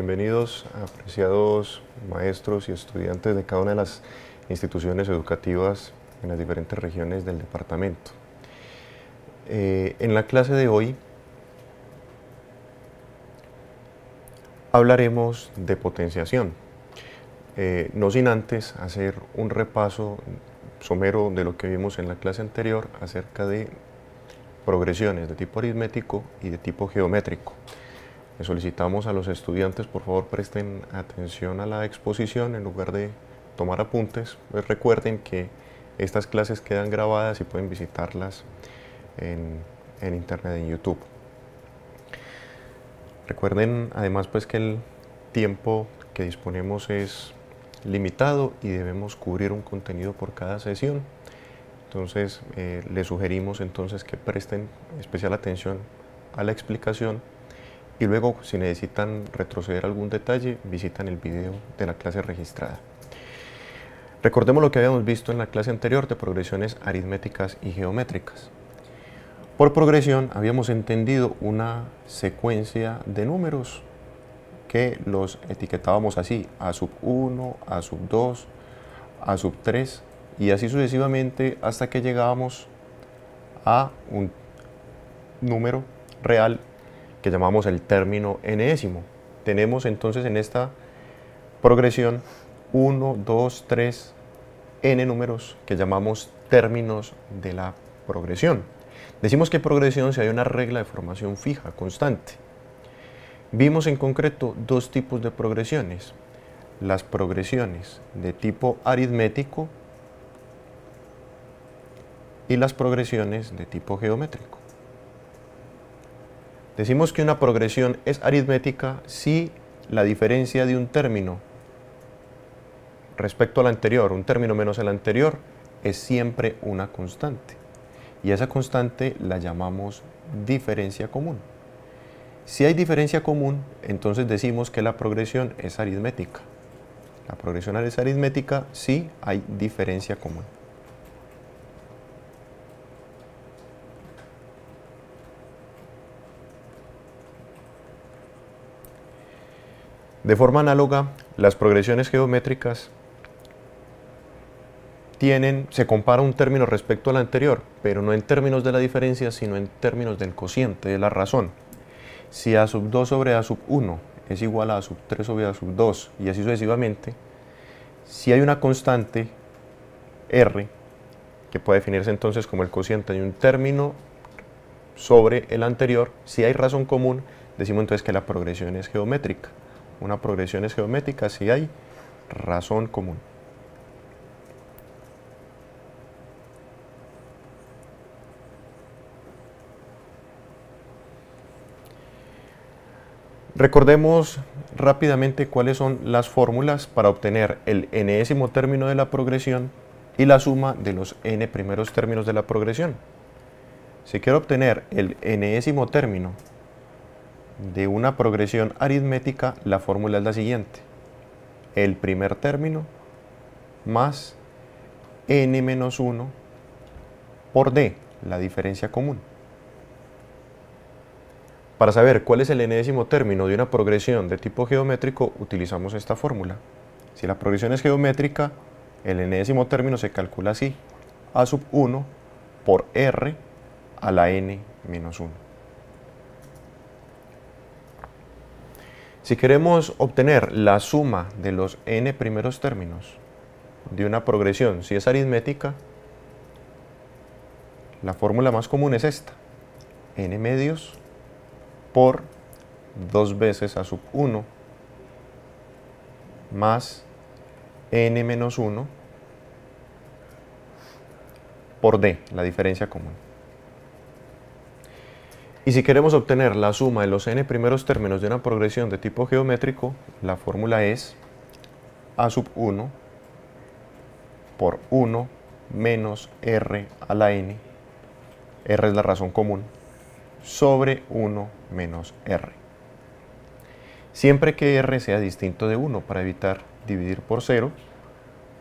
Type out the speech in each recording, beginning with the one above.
Bienvenidos, apreciados maestros y estudiantes de cada una de las instituciones educativas en las diferentes regiones del departamento. En la clase de hoy hablaremos de potenciación, no sin antes hacer un repaso somero de lo que vimos en la clase anterior acerca de progresiones de tipo aritmético y de tipo geométrico. Le solicitamos a los estudiantes, por favor, presten atención a la exposición en lugar de tomar apuntes. Pues recuerden que estas clases quedan grabadas y pueden visitarlas en internet, en YouTube. Recuerden además pues que el tiempo que disponemos es limitado y debemos cubrir un contenido por cada sesión. Entonces les sugerimos entonces que presten especial atención a la explicación y luego, si necesitan retroceder algún detalle, visitan el video de la clase registrada. Recordemos lo que habíamos visto en la clase anterior de progresiones aritméticas y geométricas. Por progresión habíamos entendido una secuencia de números que los etiquetábamos así: a sub 1, a sub 2, a sub 3 y así sucesivamente hasta que llegábamos a un número real que llamamos el término enésimo. Tenemos entonces en esta progresión 1, 2, 3, n números que llamamos términos de la progresión. Decimos que progresión si hay una regla de formación fija, constante. Vimos en concreto dos tipos de progresiones: las progresiones de tipo aritmético y las progresiones de tipo geométrico. Decimos que una progresión es aritmética si la diferencia de un término respecto al anterior, un término menos el anterior, es siempre una constante. Y esa constante la llamamos diferencia común. Si hay diferencia común, entonces decimos que la progresión es aritmética. La progresión es aritmética si hay diferencia común. De forma análoga, las progresiones geométricas se compara un término respecto al anterior, pero no en términos de la diferencia, sino en términos del cociente, de la razón. Si a sub 2 sobre a sub 1 es igual a a sub 3 sobre a sub 2 y así sucesivamente, si hay una constante R, que puede definirse entonces como el cociente de un término sobre el anterior, si hay razón común, decimos entonces que la progresión es geométrica. Una progresión es geométrica si hay razón común. Recordemos rápidamente cuáles son las fórmulas para obtener el enésimo término de la progresión y la suma de los n primeros términos de la progresión. Si quiero obtener el enésimo término de una progresión aritmética, la fórmula es la siguiente: el primer término más n menos 1 por d, la diferencia común. Para saber cuál es el enésimo término de una progresión de tipo geométrico, utilizamos esta fórmula. Si la progresión es geométrica, el enésimo término se calcula así: a sub 1 por r a la n menos 1. Si queremos obtener la suma de los n primeros términos de una progresión, si es aritmética, la fórmula más común es esta: n medios por 2 veces a sub 1 más n menos 1 por d, la diferencia común. Y si queremos obtener la suma de los n primeros términos de una progresión de tipo geométrico, la fórmula es a sub 1 por 1 menos r a la n, r es la razón común, sobre 1 menos r. Siempre que r sea distinto de 1 para evitar dividir por 0,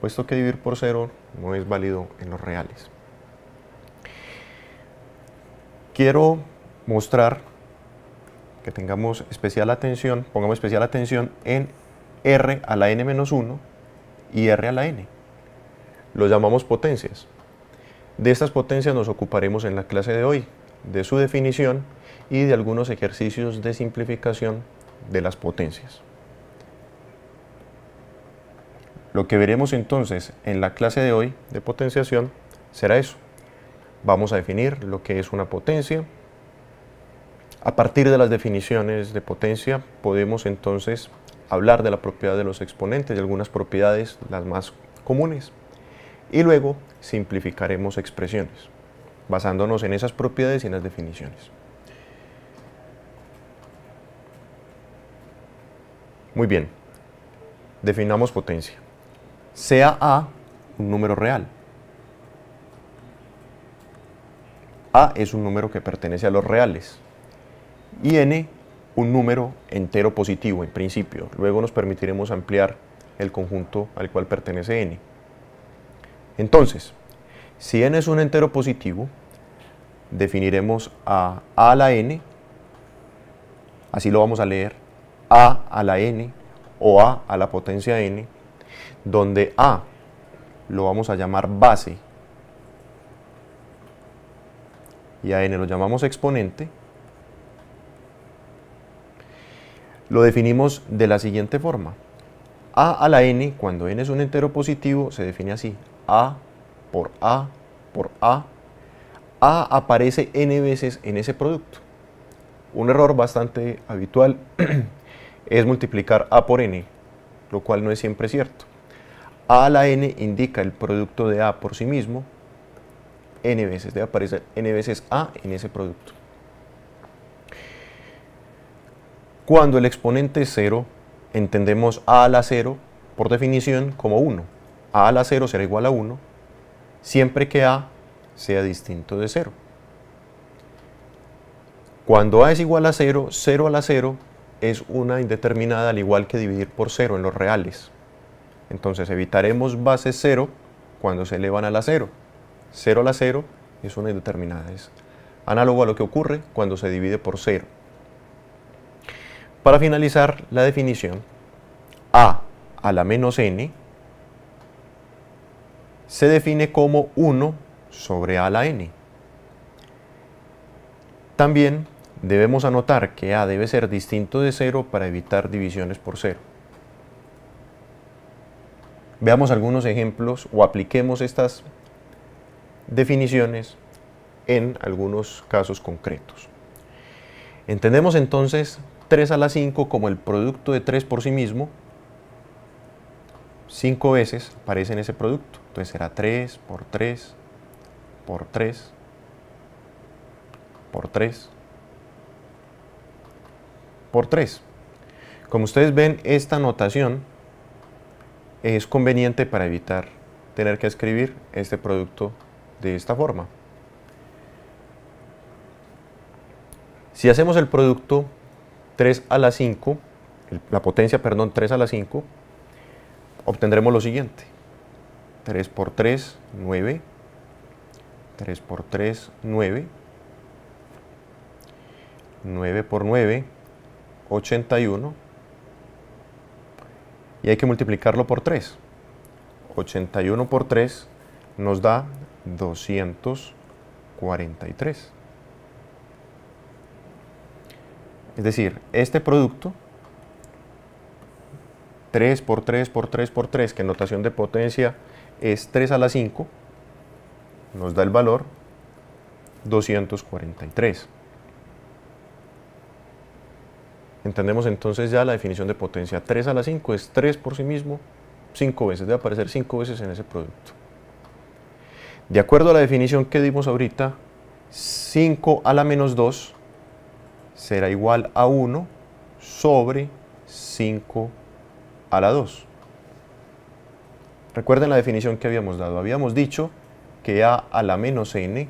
puesto que dividir por 0 no es válido en los reales. Quiero mostrar que tengamos especial atención, pongamos especial atención en R a la n-1 y R a la n. Los llamamos potencias. De estas potencias nos ocuparemos en la clase de hoy, de su definición y de algunos ejercicios de simplificación de las potencias. Lo que veremos entonces en la clase de hoy de potenciación será eso. Vamos a definir lo que es una potencia. A partir de las definiciones de potencia podemos entonces hablar de la propiedad de los exponentes, de algunas propiedades, las más comunes. Y luego simplificaremos expresiones, basándonos en esas propiedades y en las definiciones. Muy bien, definamos potencia. Sea A un número real. A es un número que pertenece a los reales. Y n un número entero positivo en principio. Luego nos permitiremos ampliar el conjunto al cual pertenece n. Entonces, si n es un entero positivo, definiremos a la n, así lo vamos a leer, a la n o a la potencia n, donde a lo vamos a llamar base y a n lo llamamos exponente. Lo definimos de la siguiente forma. A la n, cuando n es un entero positivo, se define así. A por A por A. A aparece n veces en ese producto. Un error bastante habitual es multiplicar A por n, lo cual no es siempre cierto. A a la n indica el producto de A por sí mismo, n veces, debe aparecer n veces A en ese producto. Cuando el exponente es 0, entendemos A a la 0 por definición como 1. A a la 0 será igual a 1 siempre que A sea distinto de 0. Cuando A es igual a 0, 0 a la 0 es una indeterminada, al igual que dividir por 0 en los reales. Entonces evitaremos bases 0 cuando se elevan a la 0. 0 a la 0 es una indeterminada, es análogo a lo que ocurre cuando se divide por 0. Para finalizar la definición, a la menos n se define como 1 sobre a a la n. También debemos anotar que a debe ser distinto de 0 para evitar divisiones por 0. Veamos algunos ejemplos o apliquemos estas definiciones en algunos casos concretos. Entendemos entonces 3 a la 5 como el producto de 3 por sí mismo. 5 veces aparece en ese producto. Entonces será 3 por 3 por 3 por 3 por 3. Como ustedes ven, esta notación es conveniente para evitar tener que escribir este producto de esta forma. Si hacemos el producto 3 a la 5, la potencia, perdón, 3 a la 5, obtendremos lo siguiente. 3 por 3, 9. 3 por 3, 9. 9 por 9, 81. Y hay que multiplicarlo por 3. 81 por 3 nos da 243. Es decir, este producto, 3 por 3 por 3 por 3, que en notación de potencia es 3 a la 5, nos da el valor 243. Entendemos entonces ya la definición de potencia. 3 a la 5 es 3 por sí mismo, 5 veces, debe aparecer 5 veces en ese producto. De acuerdo a la definición que dimos ahorita, 5 a la menos 2 será igual a 1 sobre 5 a la 2. Recuerden la definición que habíamos dado. Habíamos dicho que a la menos n,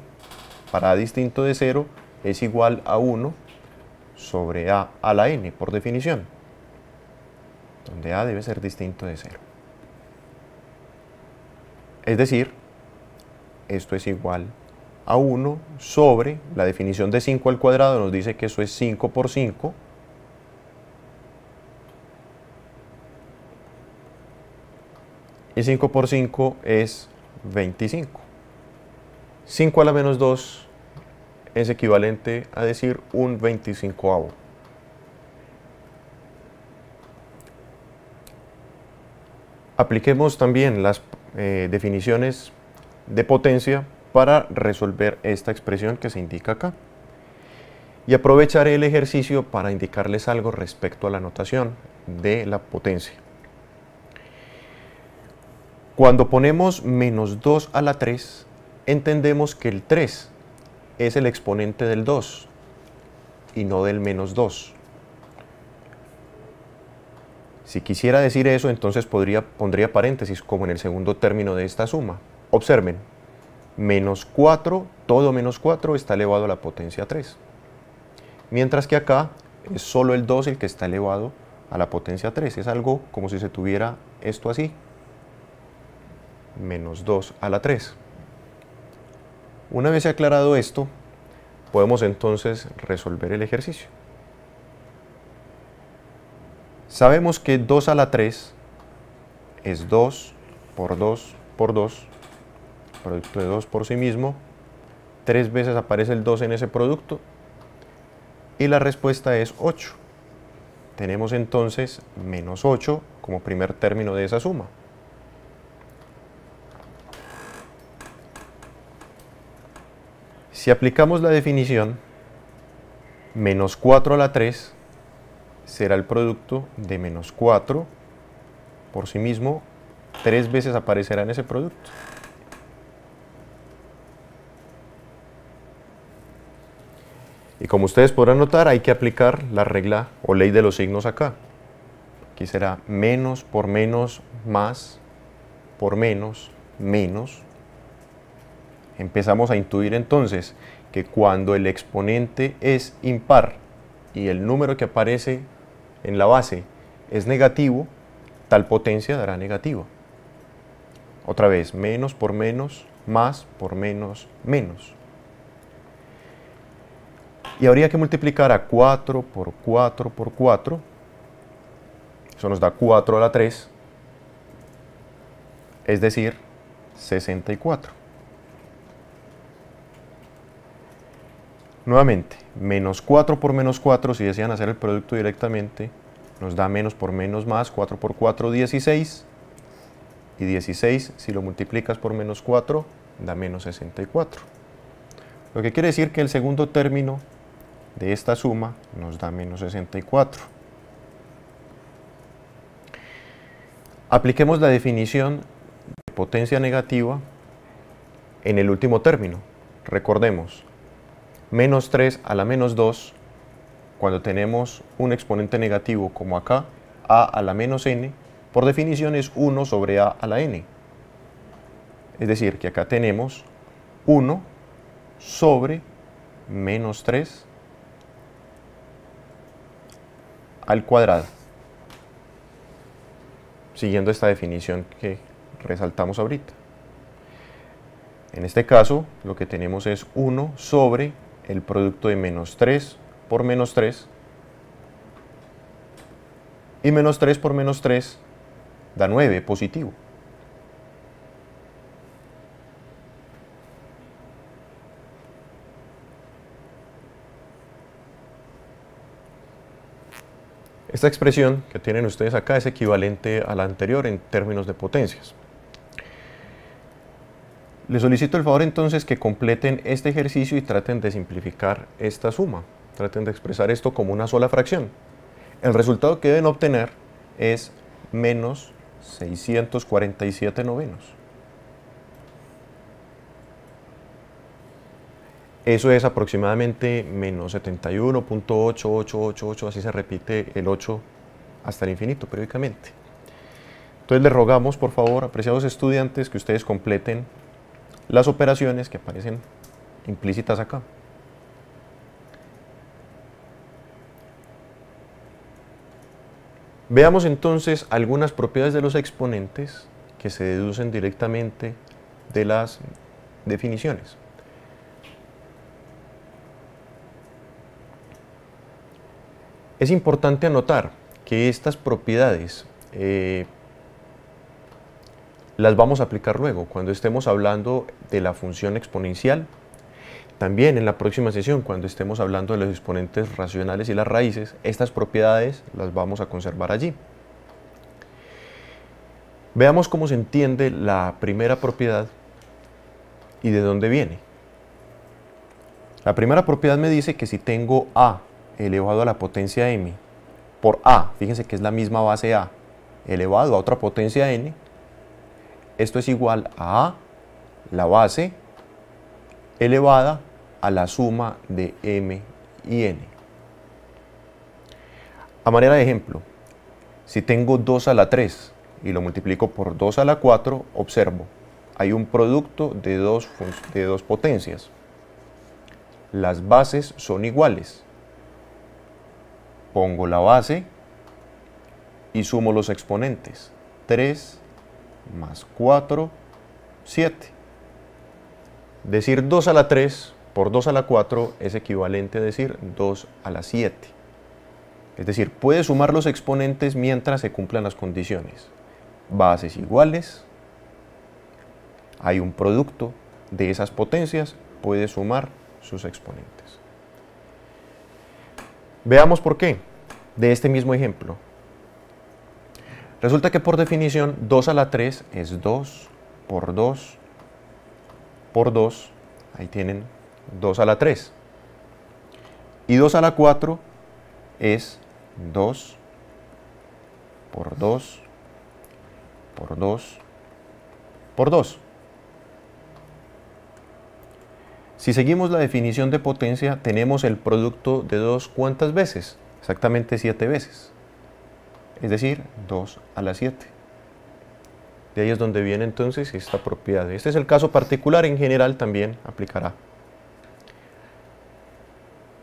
para a distinto de 0, es igual a 1 sobre a la n, por definición, donde a debe ser distinto de 0. Es decir, esto es igual a 1 sobre, la definición de 5 al cuadrado nos dice que eso es 5 por 5, y 5 por 5 es 25. 5 a la menos 2 es equivalente a decir un 25avo. Apliquemos también las definiciones de potencia para resolver esta expresión que se indica acá. Y aprovecharé el ejercicio para indicarles algo respecto a la notación de la potencia. Cuando ponemos menos 2 a la 3, entendemos que el 3 es el exponente del 2 y no del menos 2. Si quisiera decir eso, entonces pondría paréntesis como en el segundo término de esta suma. Observen, menos 4, todo menos 4 está elevado a la potencia 3. Mientras que acá es solo el 2 el que está elevado a la potencia 3. Es algo como si se tuviera esto así. Menos 2 a la 3. Una vez aclarado esto, podemos entonces resolver el ejercicio. Sabemos que 2 a la 3 es 2 por 2 por 2, producto de 2 por sí mismo. 3 veces aparece el 2 en ese producto y la respuesta es 8. Tenemos entonces menos 8 como primer término de esa suma. Si aplicamos la definición, menos 4 a la 3 será el producto de menos 4 por sí mismo, 3 veces aparecerá en ese producto. Y como ustedes podrán notar, hay que aplicar la regla o ley de los signos acá. Aquí será menos por menos, más por menos, menos. Empezamos a intuir entonces que cuando el exponente es impar y el número que aparece en la base es negativo, tal potencia dará negativa. Otra vez, menos por menos, más por menos, menos. Y habría que multiplicar a 4 por 4 por 4. Eso nos da 4 a la 3, es decir, 64. Nuevamente, menos 4 por menos 4, si desean hacer el producto directamente, nos da menos por menos más, 4 por 4, 16. Y 16, si lo multiplicas por menos 4, da menos 64. Lo que quiere decir que el segundo término de esta suma nos da menos 64. Apliquemos la definición de potencia negativa en el último término. Recordemos, menos 3 a la menos 2, cuando tenemos un exponente negativo como acá, a a la menos n, por definición es 1 sobre a a la n. Es decir, que acá tenemos 1 sobre menos 3 al cuadrado, siguiendo esta definición que resaltamos ahorita. En este caso, lo que tenemos es 1 sobre el producto de menos 3 por menos 3, y menos 3 por menos 3 da 9, positivo. Esta expresión que tienen ustedes acá es equivalente a la anterior en términos de potencias. Les solicito el favor entonces que completen este ejercicio y traten de simplificar esta suma. Traten de expresar esto como una sola fracción. El resultado que deben obtener es menos 647 novenos. Eso es aproximadamente menos 71.8888, así se repite el 8 hasta el infinito periódicamente. Entonces les rogamos, por favor, apreciados estudiantes, que ustedes completen las operaciones que aparecen implícitas acá. Veamos entonces algunas propiedades de los exponentes que se deducen directamente de las definiciones. Es importante anotar que estas propiedades las vamos a aplicar luego, cuando estemos hablando de la función exponencial. También en la próxima sesión, cuando estemos hablando de los exponentes racionales y las raíces, estas propiedades las vamos a conservar allí. Veamos cómo se entiende la primera propiedad y de dónde viene. La primera propiedad me dice que si tengo a elevado a la potencia m por a, fíjense que es la misma base a, elevado a otra potencia n, esto es igual a la base elevada a la suma de m y n. A manera de ejemplo, si tengo 2 a la 3 y lo multiplico por 2 a la 4, observo, hay un producto de dos potencias. Las bases son iguales. Pongo la base y sumo los exponentes. 3 más 4, 7. Decir 2 a la 3 por 2 a la 4 es equivalente a decir 2 a la 7. Es decir, puede sumar los exponentes mientras se cumplan las condiciones. Bases iguales, hay un producto de esas potencias, puede sumar sus exponentes. Veamos por qué, de este mismo ejemplo. Resulta que por definición 2 a la 3 es 2 por 2 por 2, ahí tienen 2 a la 3. Y 2 a la 4 es 2 por 2 por 2 por 2. Si seguimos la definición de potencia, tenemos el producto de 2, ¿cuántas veces? Exactamente 7 veces. Es decir, 2 a la 7. De ahí es donde viene entonces esta propiedad. Este es el caso particular, en general también aplicará.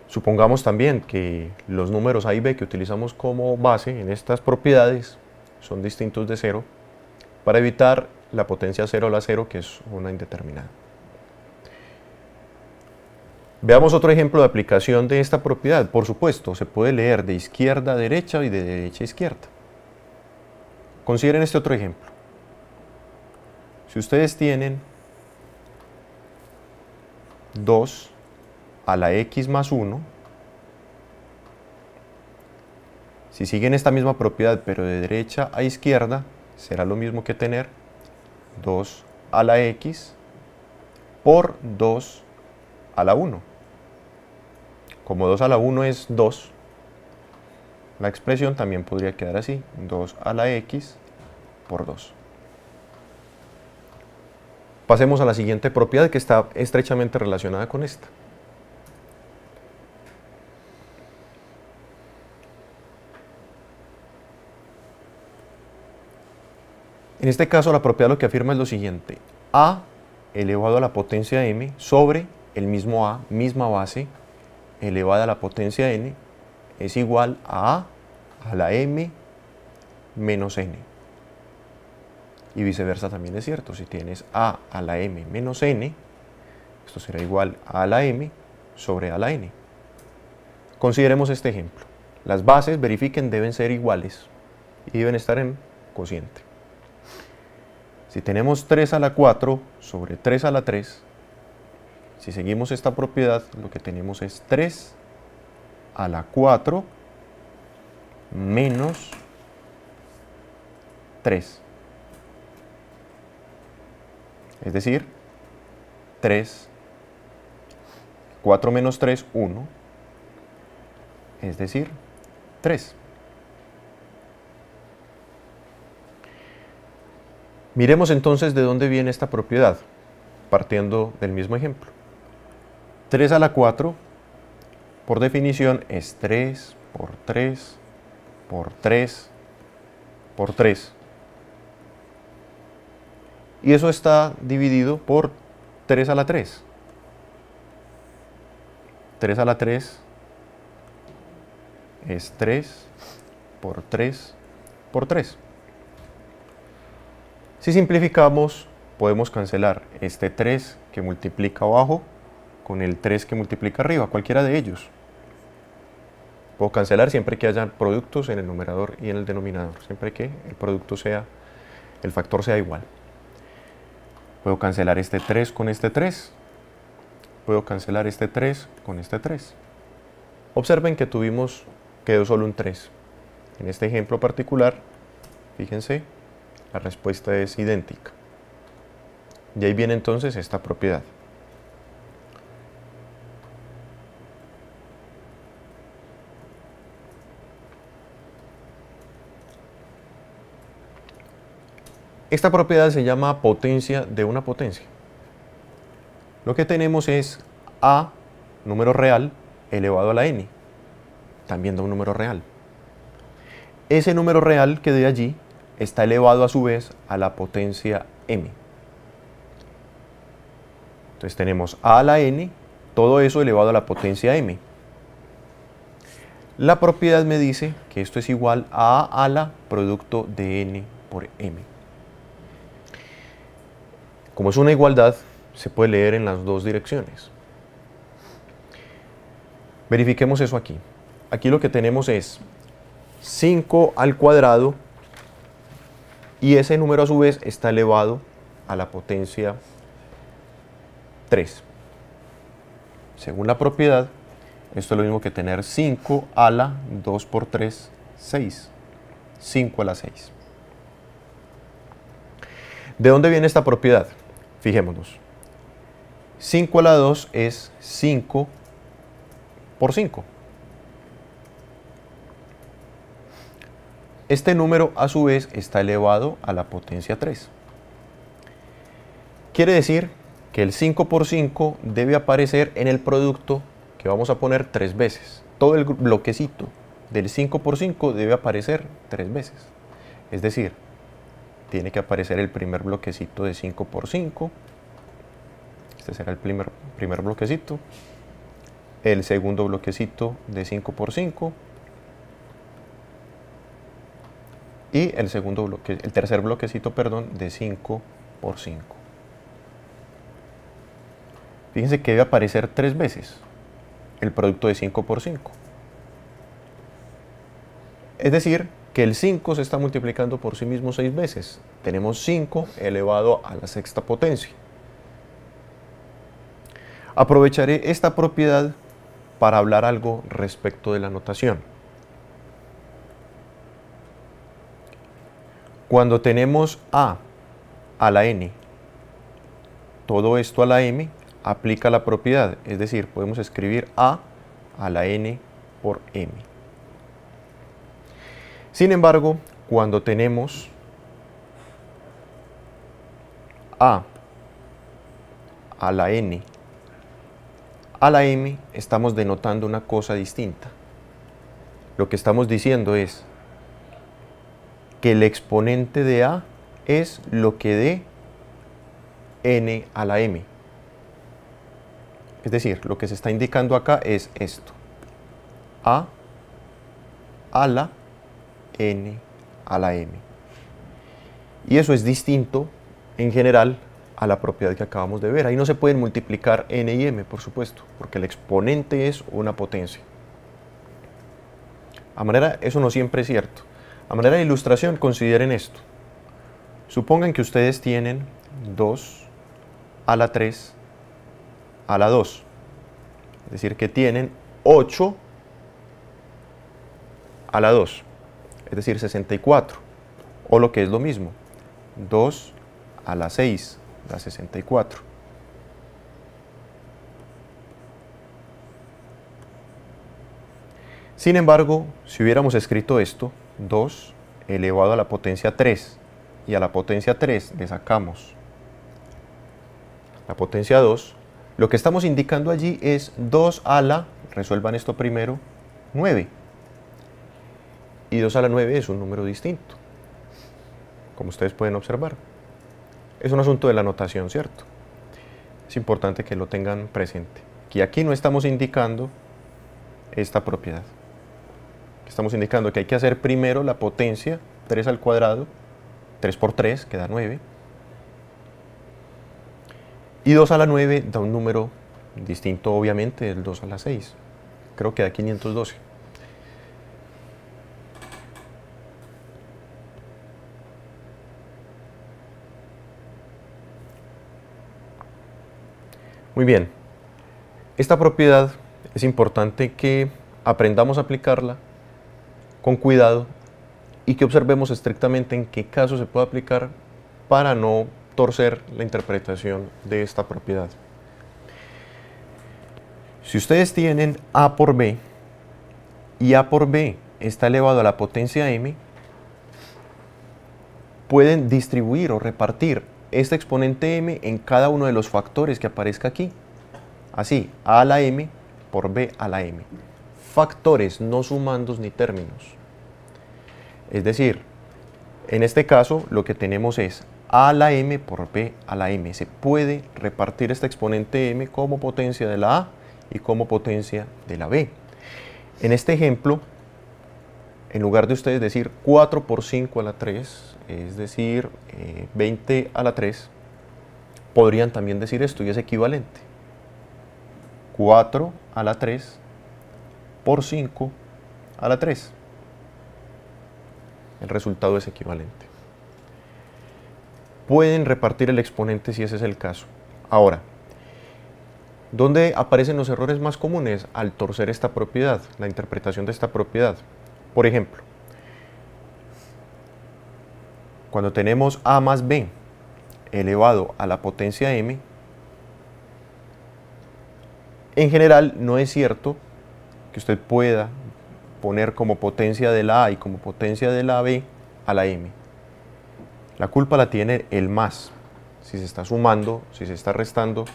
Supongamos también que los números a y b que utilizamos como base en estas propiedades son distintos de 0, para evitar la potencia 0 a la 0, que es una indeterminada. Veamos otro ejemplo de aplicación de esta propiedad. Por supuesto, se puede leer de izquierda a derecha y de derecha a izquierda. Consideren este otro ejemplo. Si ustedes tienen 2 a la x más 1, si siguen esta misma propiedad pero de derecha a izquierda, será lo mismo que tener 2 a la x por 2 a la 1. Como 2 a la 1 es 2, la expresión también podría quedar así, 2 a la x por 2. Pasemos a la siguiente propiedad que está estrechamente relacionada con esta. En este caso la propiedad lo que afirma es lo siguiente: a elevado a la potencia m sobre el mismo a, misma base, elevada a la potencia n, es igual a la m menos n. Y viceversa también es cierto, si tienes a la m menos n, esto será igual a la m sobre a la n. Consideremos este ejemplo. Las bases, verifiquen, deben ser iguales y deben estar en cociente. Si tenemos 3 a la 4 sobre 3 a la 3, si seguimos esta propiedad, lo que tenemos es 3 a la 4 menos 3. Es decir, 4 menos 3, 1. Es decir, 3. Miremos entonces de dónde viene esta propiedad, partiendo del mismo ejemplo. 3 a la 4, por definición, es 3 por 3 por 3 por 3. Y eso está dividido por 3 a la 3. 3 a la 3 es 3 por 3 por 3. Si simplificamos, podemos cancelar este 3 que multiplica abajo con el 3 que multiplica arriba, cualquiera de ellos. Puedo cancelar siempre que haya productos en el numerador y en el denominador, siempre que el producto sea, el factor sea igual. Puedo cancelar este 3 con este 3. Puedo cancelar este 3 con este 3. Observen que quedó solo un 3. En este ejemplo particular, fíjense, la respuesta es idéntica. Y ahí viene entonces esta propiedad. Esta propiedad se llama potencia de una potencia. Lo que tenemos es a, número real, elevado a la n. También da un número real. Ese número real que de allí está elevado a su vez a la potencia m. Entonces tenemos a la n, todo eso elevado a la potencia m. La propiedad me dice que esto es igual a la producto de n por m. Como es una igualdad, se puede leer en las dos direcciones. Verifiquemos eso aquí. Aquí lo que tenemos es 5 al cuadrado y ese número a su vez está elevado a la potencia 3. Según la propiedad, esto es lo mismo que tener 5 a la 2 por 3, 6. 5 a la 6. ¿De dónde viene esta propiedad? Fijémonos. 5 a la 2 es 5 por 5. Este número a su vez está elevado a la potencia 3. Quiere decir que el 5 por 5 debe aparecer en el producto que vamos a poner 3 veces. Todo el bloquecito del 5 por 5 debe aparecer 3 veces. Es decir, tiene que aparecer el primer bloquecito de 5 por 5. Este será el primer bloquecito. El segundo bloquecito de 5 por 5. Y el tercer bloquecito, perdón, de 5 por 5. Fíjense que debe aparecer 3 veces el producto de 5 por 5. Es decir, que el 5 se está multiplicando por sí mismo 6 veces. Tenemos 5 elevado a la sexta potencia. Aprovecharé esta propiedad para hablar algo respecto de la notación. Cuando tenemos a la n, todo esto a la m, aplica la propiedad, es decir, podemos escribir a la n por m. Sin embargo, cuando tenemos a la n a la m, estamos denotando una cosa distinta. Lo que estamos diciendo es que el exponente de a es lo que dé n a la m. Es decir, lo que se está indicando acá es esto. A la n a la m. Y eso es distinto en general a la propiedad que acabamos de ver. Ahí no se pueden multiplicar n y m, por supuesto, porque el exponente es una potencia. Eso no siempre es cierto. A manera de ilustración, consideren esto. Supongan que ustedes tienen 2 a la 3 a la 2. Es decir, que tienen 8 a la 2. Es decir, 64. O lo que es lo mismo, 2 a la 6 da 64. Sin embargo, si hubiéramos escrito esto, 2 elevado a la potencia 3, y a la potencia 3 le sacamos la potencia 2, lo que estamos indicando allí es 2 a la, resuelvan esto primero, 9. Y 2 a la 9 es un número distinto, como ustedes pueden observar. Es un asunto de la notación, ¿cierto? Es importante que lo tengan presente. Que aquí no estamos indicando esta propiedad. Estamos indicando que hay que hacer primero la potencia, 3 al cuadrado, 3 por 3, que da 9. Y 2 a la 9 da un número distinto, obviamente, del 2 a la 6. Creo que da 512. Muy bien, esta propiedad es importante que aprendamos a aplicarla con cuidado y que observemos estrictamente en qué caso se puede aplicar para no torcer la interpretación de esta propiedad. Si ustedes tienen a por b y a por b está elevado a la potencia m, pueden distribuir o repartir este exponente m en cada uno de los factores que aparezca aquí. Así, a la m por b a la m. Factores, no sumandos ni términos. Es decir, en este caso lo que tenemos es a la m por b a la m. Se puede repartir este exponente m como potencia de la a y como potencia de la b. En este ejemplo, en lugar de ustedes decir 4 por 5 a la 3, es decir, 20 a la 3, podrían también decir esto y es equivalente. 4 a la 3 por 5 a la 3. El resultado es equivalente. Pueden repartir el exponente si ese es el caso. Ahora, ¿dónde aparecen los errores más comunes al torcer esta propiedad, la interpretación de esta propiedad? Por ejemplo, cuando tenemos a más b elevado a la potencia m, en general no es cierto que usted pueda poner como potencia de la a y como potencia de la b a la m. La culpa la tiene el más. Si se está sumando, si se está restando,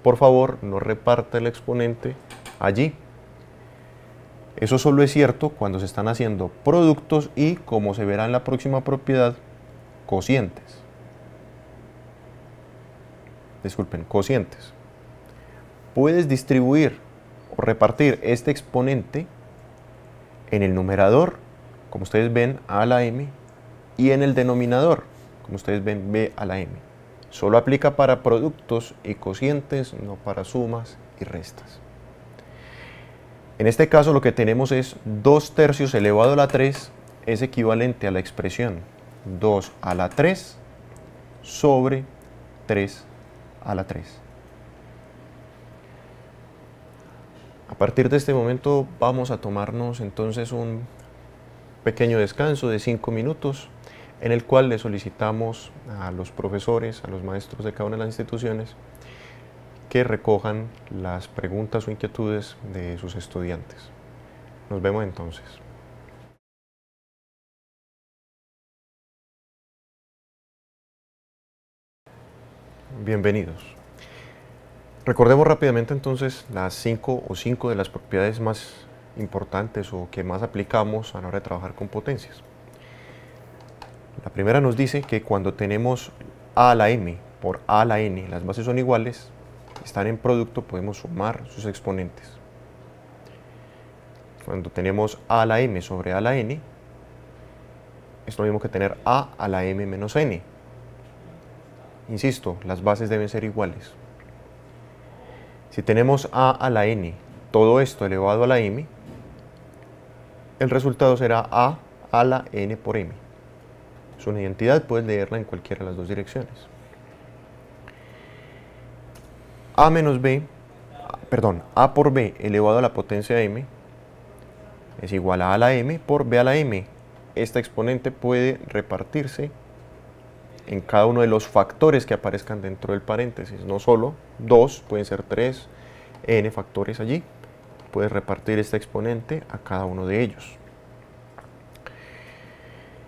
por favor no reparta el exponente allí. Eso solo es cierto cuando se están haciendo productos y, como se verá en la próxima propiedad, cocientes. Disculpen, cocientes. Puedes distribuir o repartir este exponente en el numerador, como ustedes ven, a la m, y en el denominador, como ustedes ven, b a la m. Solo aplica para productos y cocientes, no para sumas y restas. En este caso lo que tenemos es 2 tercios elevado a la 3 es equivalente a la expresión 2 a la 3 sobre 3 a la 3. A partir de este momento vamos a tomarnos entonces un pequeño descanso de 5 minutos en el cual le solicitamos a los profesores, a los maestros de cada una de las instituciones que recojan las preguntas o inquietudes de sus estudiantes. Nos vemos entonces. Bienvenidos. Recordemos rápidamente entonces las 5 de las propiedades más importantes o que más aplicamos a la hora de trabajar con potencias. La primera nos dice que cuando tenemos a a la m por a a la n, las bases son iguales, están en producto, podemos sumar sus exponentes. Cuando tenemos a a la m sobre a a la n, es lo mismo que tener a a la m menos n. Insisto, las bases deben ser iguales. Si tenemos a la n, todo esto elevado a la m, el resultado será a la n por m. Es una identidad, puedes leerla en cualquiera de las dos direcciones. A por b elevado a la potencia m es igual a la m por b a la m. Esta exponente puede repartirse en cada uno de los factores que aparezcan dentro del paréntesis, no solo 2, pueden ser 3, n factores allí. Puedes repartir este exponente a cada uno de ellos.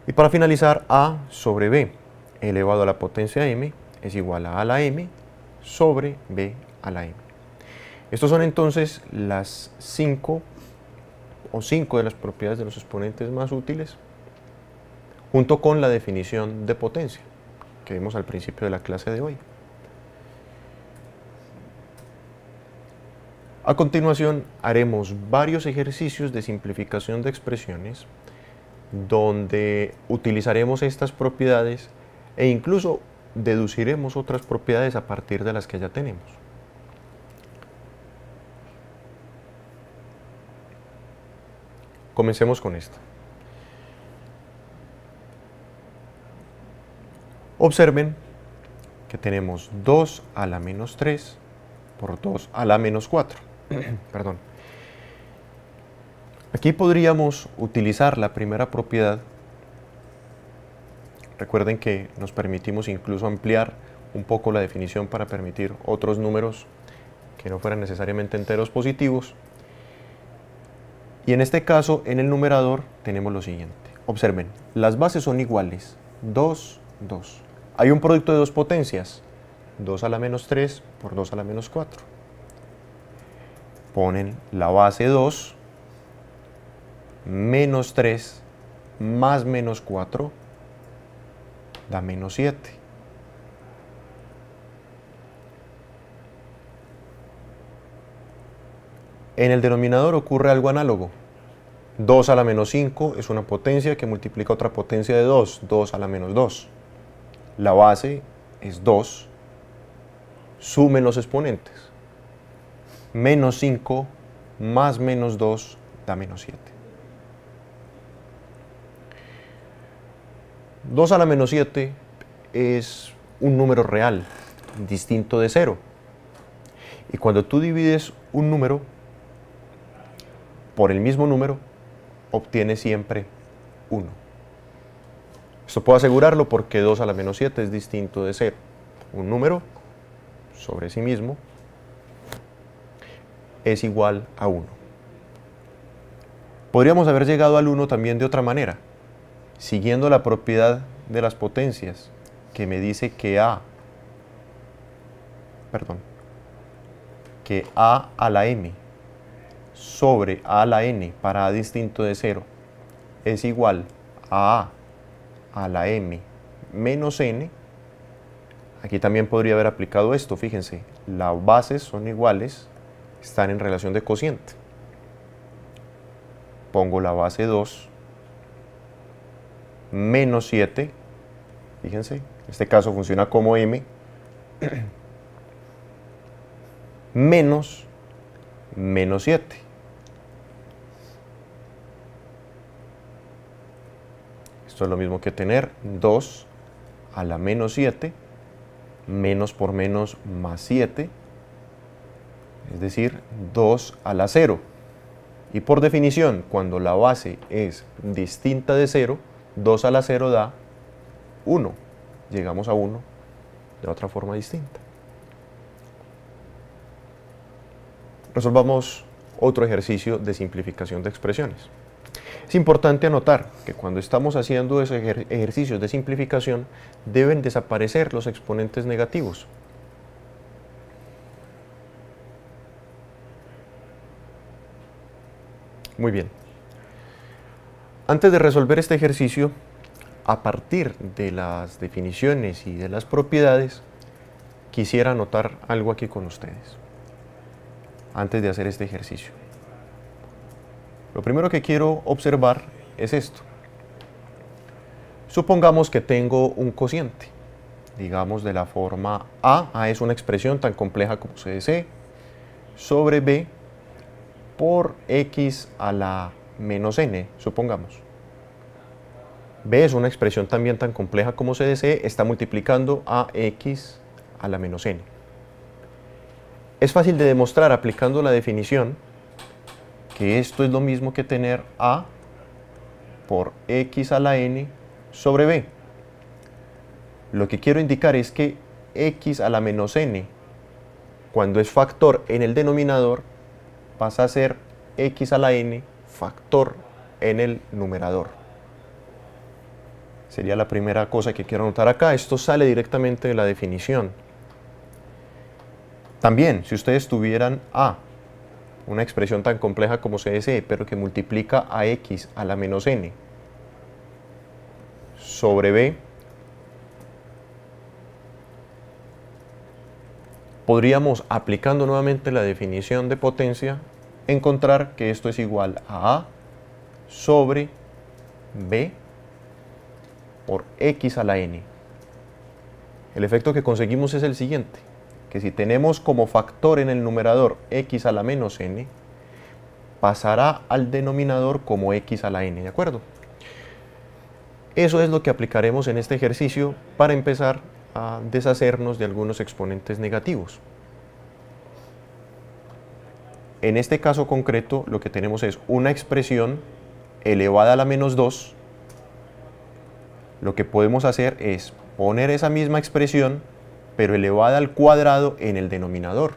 Y para finalizar, a sobre b elevado a la potencia m es igual a la m sobre b a la m. Estos son entonces las 5 de las propiedades de los exponentes más útiles, junto con la definición de potencia que vimos al principio de la clase de hoy. A continuación haremos varios ejercicios de simplificación de expresiones donde utilizaremos estas propiedades e incluso deduciremos otras propiedades a partir de las que ya tenemos. Comencemos con esta. Observen que tenemos 2 a la menos 3 por 2 a la menos 4. Perdón. Aquí podríamos utilizar la primera propiedad. Recuerden que nos permitimos incluso ampliar un poco la definición para permitir otros números que no fueran necesariamente enteros positivos. Y en este caso, en el numerador, tenemos lo siguiente. Observen, las bases son iguales. 2, 2. Hay un producto de dos potencias. 2 a la menos 3 por 2 a la menos 4. Ponen la base 2 menos 3 más menos 4 da menos 7. En el denominador ocurre algo análogo. 2 a la menos 5 es una potencia que multiplica otra potencia de 2, 2 a la menos 2. La base es 2, sumen los exponentes. Menos 5 más menos 2 da menos 7. 2 a la menos 7 es un número real, distinto de 0. Y cuando tú divides un número por el mismo número, obtienes siempre 1. Esto puedo asegurarlo porque 2 a la menos 7 es distinto de 0. Un número sobre sí mismo es igual a 1. Podríamos haber llegado al 1 también de otra manera, siguiendo la propiedad de las potencias, que me dice que a a la m sobre a a la n para a distinto de 0 es igual a la m menos n. Aquí también podría haber aplicado esto, fíjense, las bases son iguales, están en relación de cociente. Pongo la base 2 menos 7, fíjense, en este caso funciona como m, menos 7. Esto es lo mismo que tener 2 a la menos 7, menos por menos más 7, es decir, 2 a la 0. Y por definición, cuando la base es distinta de 0, 2 a la 0 da 1. Llegamos a 1 de otra forma distinta. Resolvamos otro ejercicio de simplificación de expresiones. Es importante anotar que cuando estamos haciendo esos ejercicios de simplificación deben desaparecer los exponentes negativos. Muy bien. Antes de resolver este ejercicio, a partir de las definiciones y de las propiedades, quisiera anotar algo aquí con ustedes, antes de hacer este ejercicio. Lo primero que quiero observar es esto. Supongamos que tengo un cociente, digamos de la forma A es una expresión tan compleja como C de C, sobre B por X a la menos N, supongamos. B es una expresión también tan compleja como C de C, está multiplicando a X a la menos N. Es fácil de demostrar aplicando la definición que esto es lo mismo que tener A por X a la N sobre B. Lo que quiero indicar es que X a la menos N, cuando es factor en el denominador, pasa a ser X a la N factor en el numerador. Sería la primera cosa que quiero anotar acá. Esto sale directamente de la definición. También, si ustedes tuvieran A, una expresión tan compleja como C de C, pero que multiplica a X a la menos N sobre B, podríamos, aplicando nuevamente la definición de potencia, encontrar que esto es igual a A sobre B por X a la N. El efecto que conseguimos es el siguiente, que si tenemos como factor en el numerador X a la menos N, pasará al denominador como X a la N, ¿de acuerdo? Eso es lo que aplicaremos en este ejercicio para empezar a deshacernos de algunos exponentes negativos. en este caso concreto lo que tenemos es una expresión elevada a la menos 2. Lo que podemos hacer es poner esa misma expresión, pero elevada al cuadrado en el denominador.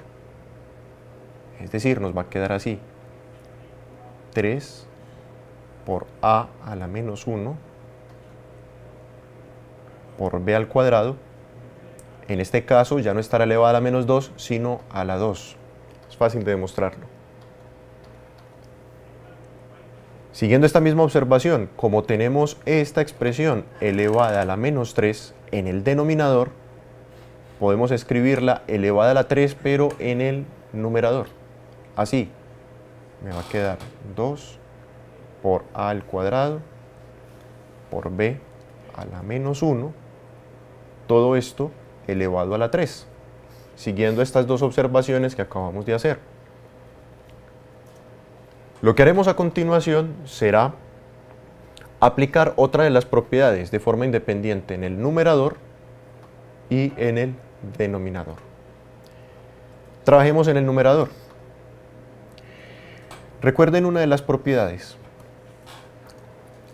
Es decir, nos va a quedar así. 3 por a la menos 1 por b al cuadrado. En este caso ya no estará elevada a la menos 2, sino a la 2. Es fácil de demostrarlo. Siguiendo esta misma observación, como tenemos esta expresión elevada a la menos 3 en el denominador, podemos escribirla elevada a la 3, pero en el numerador. Así, me va a quedar 2 por a al cuadrado por b a la menos 1, todo esto elevado a la 3, siguiendo estas dos observaciones que acabamos de hacer. Lo que haremos a continuación será aplicar otra de las propiedades de forma independiente en el numerador y en el denominador. Trabajemos en el numerador. Recuerden una de las propiedades.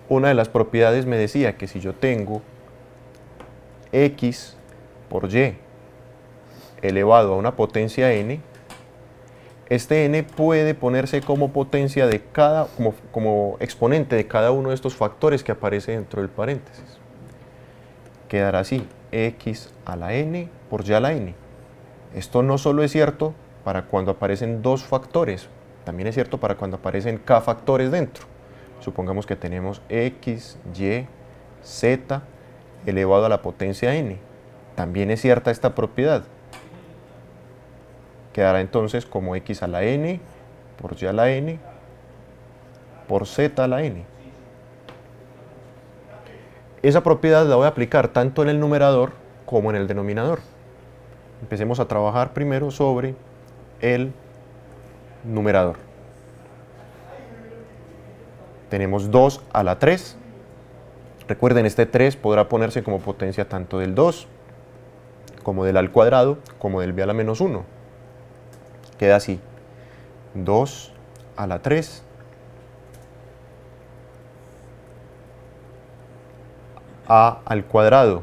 Una de las propiedades me decía que si yo tengo x por y elevado a una potencia n, este n puede ponerse como potencia de como exponente de cada uno de estos factores que aparece dentro del paréntesis. Quedará así, x a la n por y a la n. Esto no solo es cierto para cuando aparecen dos factores, también es cierto para cuando aparecen k factores dentro. Supongamos que tenemos x, y, z elevado a la potencia n. También es cierta esta propiedad. Quedará entonces como x a la n por y a la n por z a la n. Esa propiedad la voy a aplicar tanto en el numerador como en el denominador. Empecemos a trabajar primero sobre el numerador. Tenemos 2 a la 3. Recuerden, este 3 podrá ponerse como potencia tanto del 2, como del a al cuadrado, como del b a la menos 1. Queda así, 2 a la 3 a al cuadrado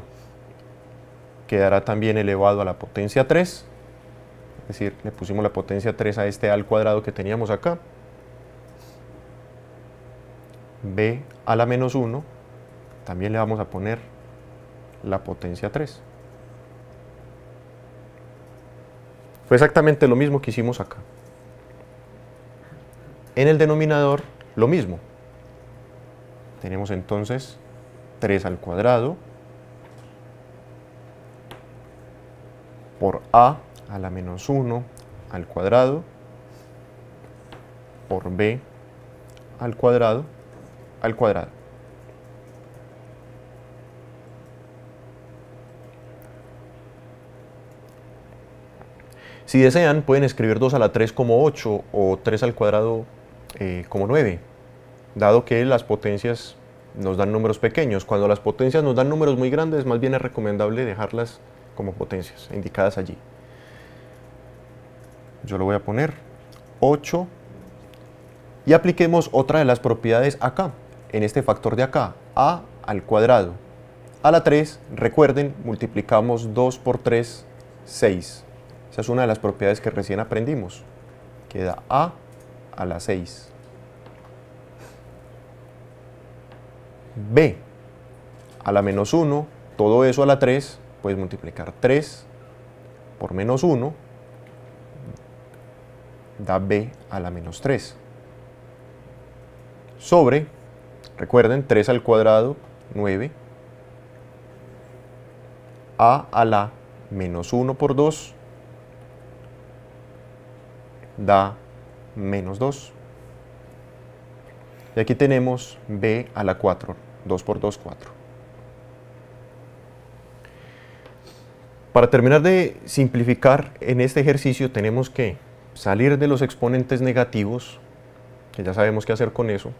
quedará también elevado a la potencia 3, es decir, le pusimos la potencia 3 a este a al cuadrado que teníamos acá. B a la menos 1, también le vamos a poner la potencia 3. Fue exactamente lo mismo que hicimos acá. En el denominador, lo mismo. Tenemos entonces 3 al cuadrado por a la menos 1 al cuadrado por b al cuadrado al cuadrado. Si desean, pueden escribir 2 a la 3 como 8 o 3 al cuadrado como 9, dado que las potencias nos dan números pequeños. Cuando las potencias nos dan números muy grandes, más bien es recomendable dejarlas como potencias, indicadas allí. Yo lo voy a poner 8 y apliquemos otra de las propiedades acá, en este factor de acá, a al cuadrado. A la 3, recuerden, multiplicamos 2 por 3, 6. Esa es una de las propiedades que recién aprendimos. Queda a la 6. B a la menos 1, todo eso a la 3, puedes multiplicar 3 por menos 1, da b a la menos 3. Sobre, recuerden, 3 al cuadrado, 9, a la menos 1 por 2, da menos 2. Y aquí tenemos b a la 4, 2 por 2, 4. Para terminar de simplificar en este ejercicio tenemos que salir de los exponentes negativos, que ya sabemos qué hacer con eso,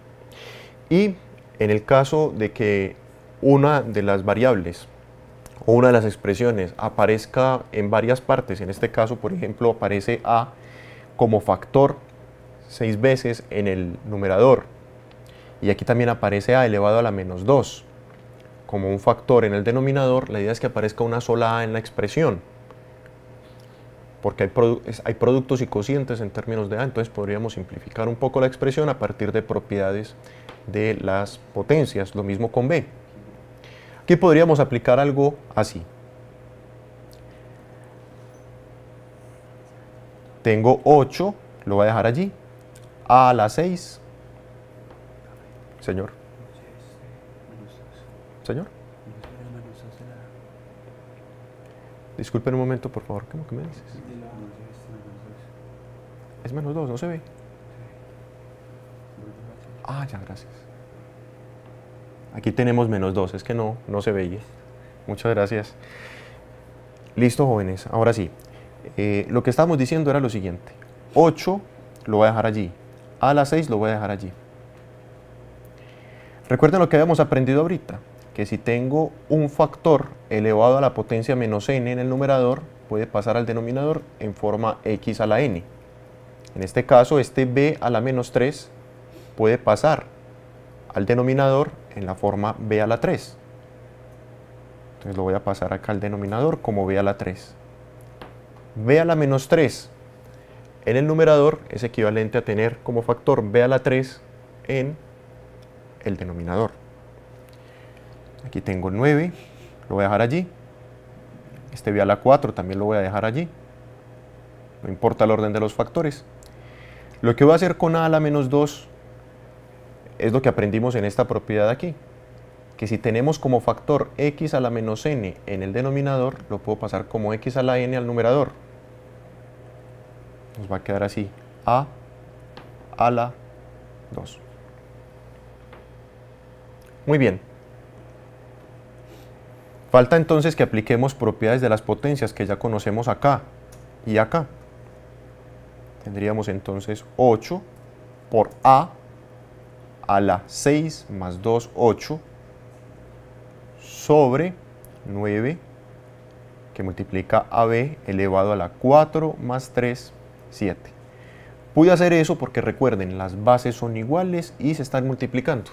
y en el caso de que una de las variables o una de las expresiones aparezca en varias partes, en este caso por ejemplo aparece a como factor 6 veces en el numerador. Y aquí también aparece a elevado a la menos 2. Como un factor en el denominador, la idea es que aparezca una sola a en la expresión. Porque hay productos y cocientes en términos de a, entonces podríamos simplificar un poco la expresión a partir de propiedades de las potencias, lo mismo con b. Aquí podríamos aplicar algo así. Tengo 8, lo voy a dejar allí, a la 6, señor. Señor. Disculpen un momento, por favor, ¿qué me dices? Es menos 2, ¿no se ve? Ah, ya, gracias. Aquí tenemos menos 2, es que no se veía. Muchas gracias. Listo, jóvenes, ahora sí. Lo que estábamos diciendo era lo siguiente. 8 lo voy a dejar allí. A la 6 lo voy a dejar allí. Recuerden lo que habíamos aprendido ahorita, que si tengo un factor elevado a la potencia menos n en el numerador, puede pasar al denominador en forma x a la n. En este caso, este b a la menos 3 puede pasar al denominador en la forma b a la 3. Entonces lo voy a pasar acá al denominador como b a la 3. b a la menos 3 en el numerador es equivalente a tener como factor b a la 3 en el denominador. Aquí tengo 9, lo voy a dejar allí. Este b a la 4 también lo voy a dejar allí. No importa el orden de los factores. Lo que voy a hacer con a la menos 2 es lo que aprendimos en esta propiedad aquí. Que si tenemos como factor x a la menos n en el denominador, lo puedo pasar como x a la n al numerador. Nos va a quedar así, a la 2. Muy bien. Falta entonces que apliquemos propiedades de las potencias que ya conocemos acá y acá. Tendríamos entonces 8 por a la 6 más 2, 8, sobre 9, que multiplica a b elevado a la 4 más 3, 7. Pude hacer eso porque recuerden, las bases son iguales y se están multiplicando.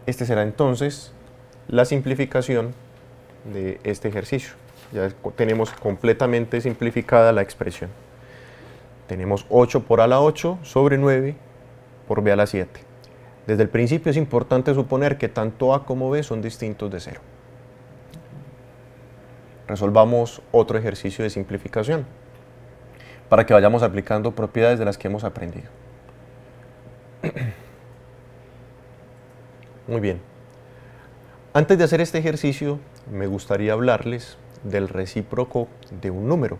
Este será entonces la simplificación de este ejercicio. Ya tenemos completamente simplificada la expresión. Tenemos 8 por a la 8 sobre 9 por b a la 7. Desde el principio es importante suponer que tanto a como b son distintos de 0. Resolvamos otro ejercicio de simplificación para que vayamos aplicando propiedades de las que hemos aprendido. Muy bien. Antes de hacer este ejercicio, me gustaría hablarles del recíproco de un número.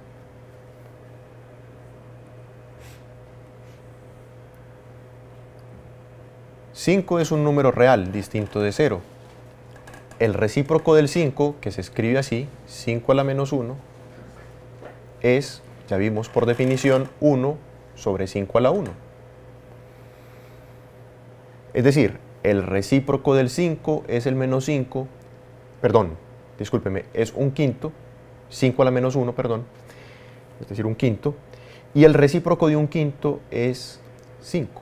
Cinco es un número real, distinto de 0. El recíproco del 5, que se escribe así, 5 a la menos 1, es, ya vimos por definición, 1 sobre 5 a la 1. Es decir, el recíproco del 5 es el menos 5, perdón, discúlpeme, es un quinto, 5 a la menos 1, perdón, es decir, un quinto, y el recíproco de un quinto es 5.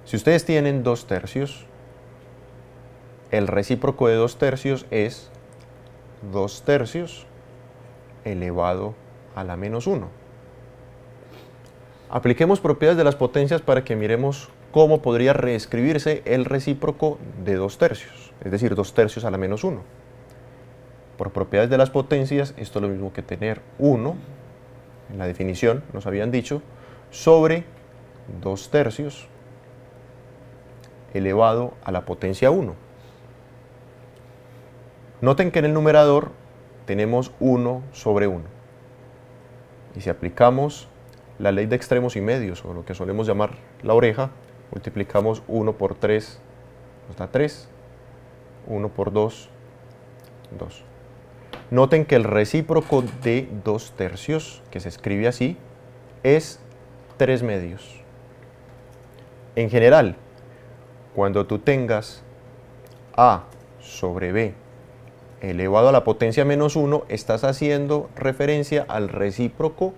Si ustedes tienen 2 tercios, el recíproco de 2 tercios es 2 tercios elevado a la menos 1. Apliquemos propiedades de las potencias para que miremos cómo podría reescribirse el recíproco de 2 tercios, es decir, 2 tercios a la menos 1. Por propiedades de las potencias, esto es lo mismo que tener 1, en la definición nos habían dicho, sobre 2 tercios elevado a la potencia 1. Noten que en el numerador tenemos 1 sobre 1. Y si aplicamos la ley de extremos y medios, o lo que solemos llamar la oreja, multiplicamos 1 por 3, nos da 3, 1 por 2, 2. Noten que el recíproco de 2 tercios, que se escribe así, es 3 medios. En general, cuando tú tengas a sobre b elevado a la potencia menos 1, estás haciendo referencia al recíproco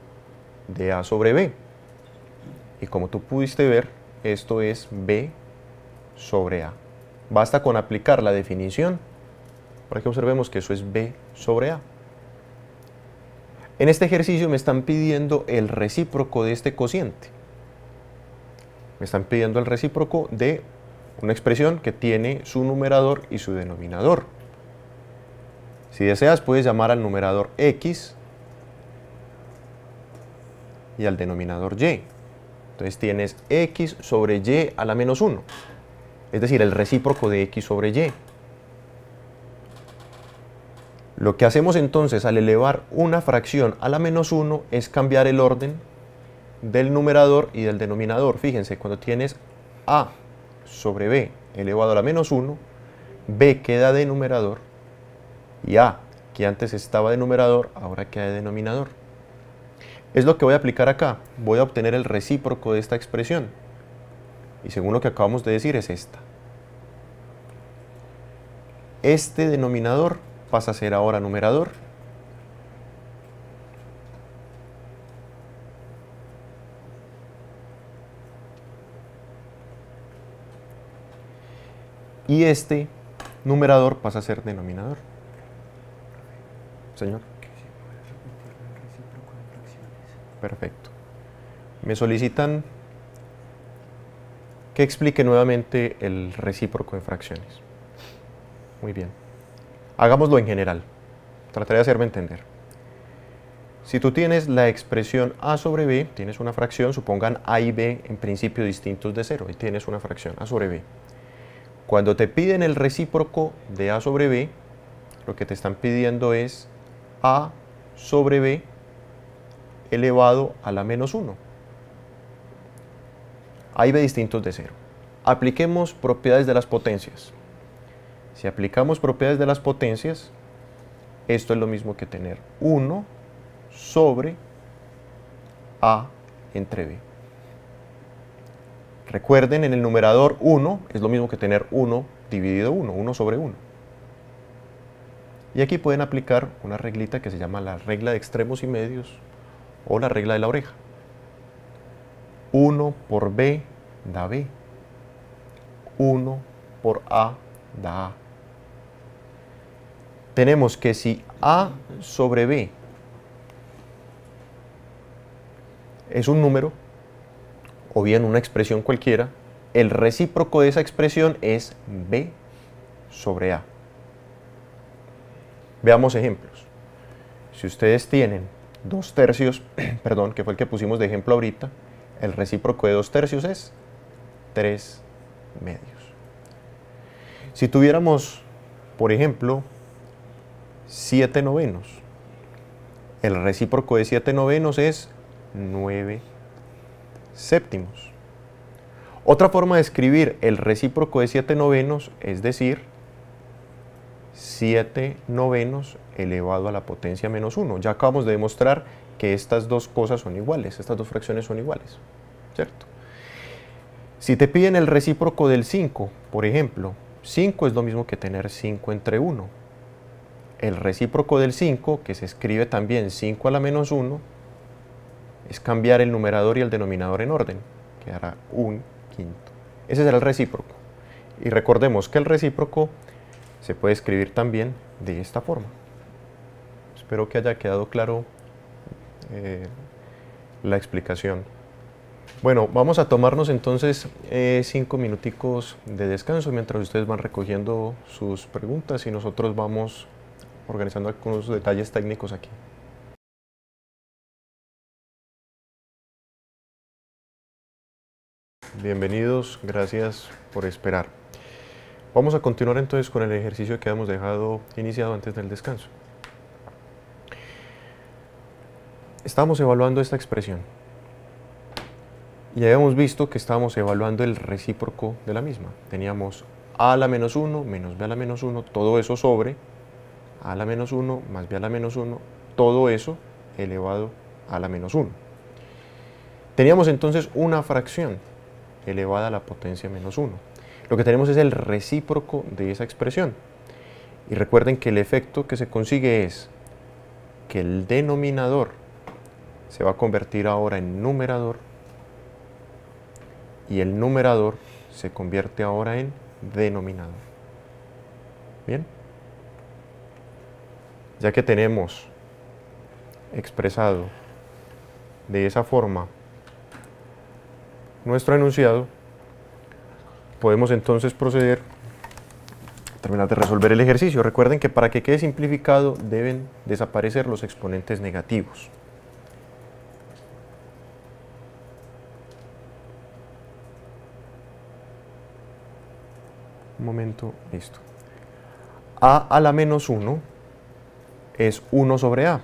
de a sobre b. Y como tú pudiste ver, esto es b sobre a. Basta con aplicar la definición para que observemos que eso es b sobre a. En este ejercicio me están pidiendo el recíproco de este cociente. Me están pidiendo el recíproco de una expresión que tiene su numerador y su denominador. Si deseas, puedes llamar al numerador x y al denominador y. Entonces tienes x sobre y a la menos 1, es decir, el recíproco de x sobre y. Lo que hacemos entonces al elevar una fracción a la menos 1 es cambiar el orden del numerador y del denominador. Fíjense, cuando tienes a sobre b elevado a la menos 1, b queda de numerador y a, que antes estaba de numerador, ahora queda de denominador. Es lo que voy a aplicar acá. Voy a obtener el recíproco de esta expresión. Y según lo que acabamos de decir es esta. Este denominador pasa a ser ahora numerador. Y este numerador pasa a ser denominador. Señor. Perfecto. Me solicitan que explique nuevamente el recíproco en fracciones. Muy bien. Hagámoslo en general. Trataré de hacerme entender. Si tú tienes la expresión a sobre b, tienes una fracción, supongan a y b en principio distintos de 0, y tienes una fracción a sobre b. Cuando te piden el recíproco de a sobre b, lo que te están pidiendo es a sobre b elevado a la menos 1. A y b distintos de 0. Apliquemos propiedades de las potencias. Si aplicamos propiedades de las potencias, esto es lo mismo que tener 1 sobre a entre b. Recuerden, en el numerador 1 es lo mismo que tener 1 dividido 1, 1 sobre 1. Y aquí pueden aplicar una reglita que se llama la regla de extremos y medios o la regla de la oreja. 1 por b da b. 1 por a da a. Tenemos que si a sobre b es un número, o bien una expresión cualquiera, el recíproco de esa expresión es b sobre a. Veamos ejemplos. Si ustedes tienen 2 tercios, perdón, que fue el que pusimos de ejemplo ahorita, el recíproco de 2 tercios es 3 medios. Si tuviéramos, por ejemplo, 7 novenos, el recíproco de 7 novenos es 9 séptimos. Otra forma de escribir el recíproco de 7 novenos es decir 7 novenos elevado a la potencia menos 1. Ya acabamos de demostrar que estas dos cosas son iguales, estas dos fracciones son iguales, ¿cierto? Si te piden el recíproco del 5, por ejemplo, 5 es lo mismo que tener 5 entre 1. El recíproco del 5, que se escribe también 5 a la menos 1, es cambiar el numerador y el denominador en orden, quedará 1/5. Ese será el recíproco. Y recordemos que el recíproco se puede escribir también de esta forma. Espero que haya quedado claro la explicación. Bueno, vamos a tomarnos entonces 5 minuticos de descanso mientras ustedes van recogiendo sus preguntas y nosotros vamos organizando algunos detalles técnicos aquí. Bienvenidos, gracias por esperar. Vamos a continuar entonces con el ejercicio que habíamos dejado iniciado antes del descanso. Estamos evaluando esta expresión y habíamos visto que estábamos evaluando el recíproco de la misma. Teníamos a a la menos 1 menos b a la menos 1, todo eso sobre a la menos 1 más b a la menos 1, todo eso elevado a la menos 1. Teníamos entonces una fracción elevada a la potencia menos 1. Lo que tenemos es el recíproco de esa expresión. Y recuerden que el efecto que se consigue es que el denominador se va a convertir ahora en numerador y el numerador se convierte ahora en denominador. Bien, ya que tenemos expresado de esa forma nuestro enunciado, podemos entonces proceder a terminar de resolver el ejercicio. Recuerden que para que quede simplificado deben desaparecer los exponentes negativos. Un momento, listo. A a la menos 1 es 1 sobre A.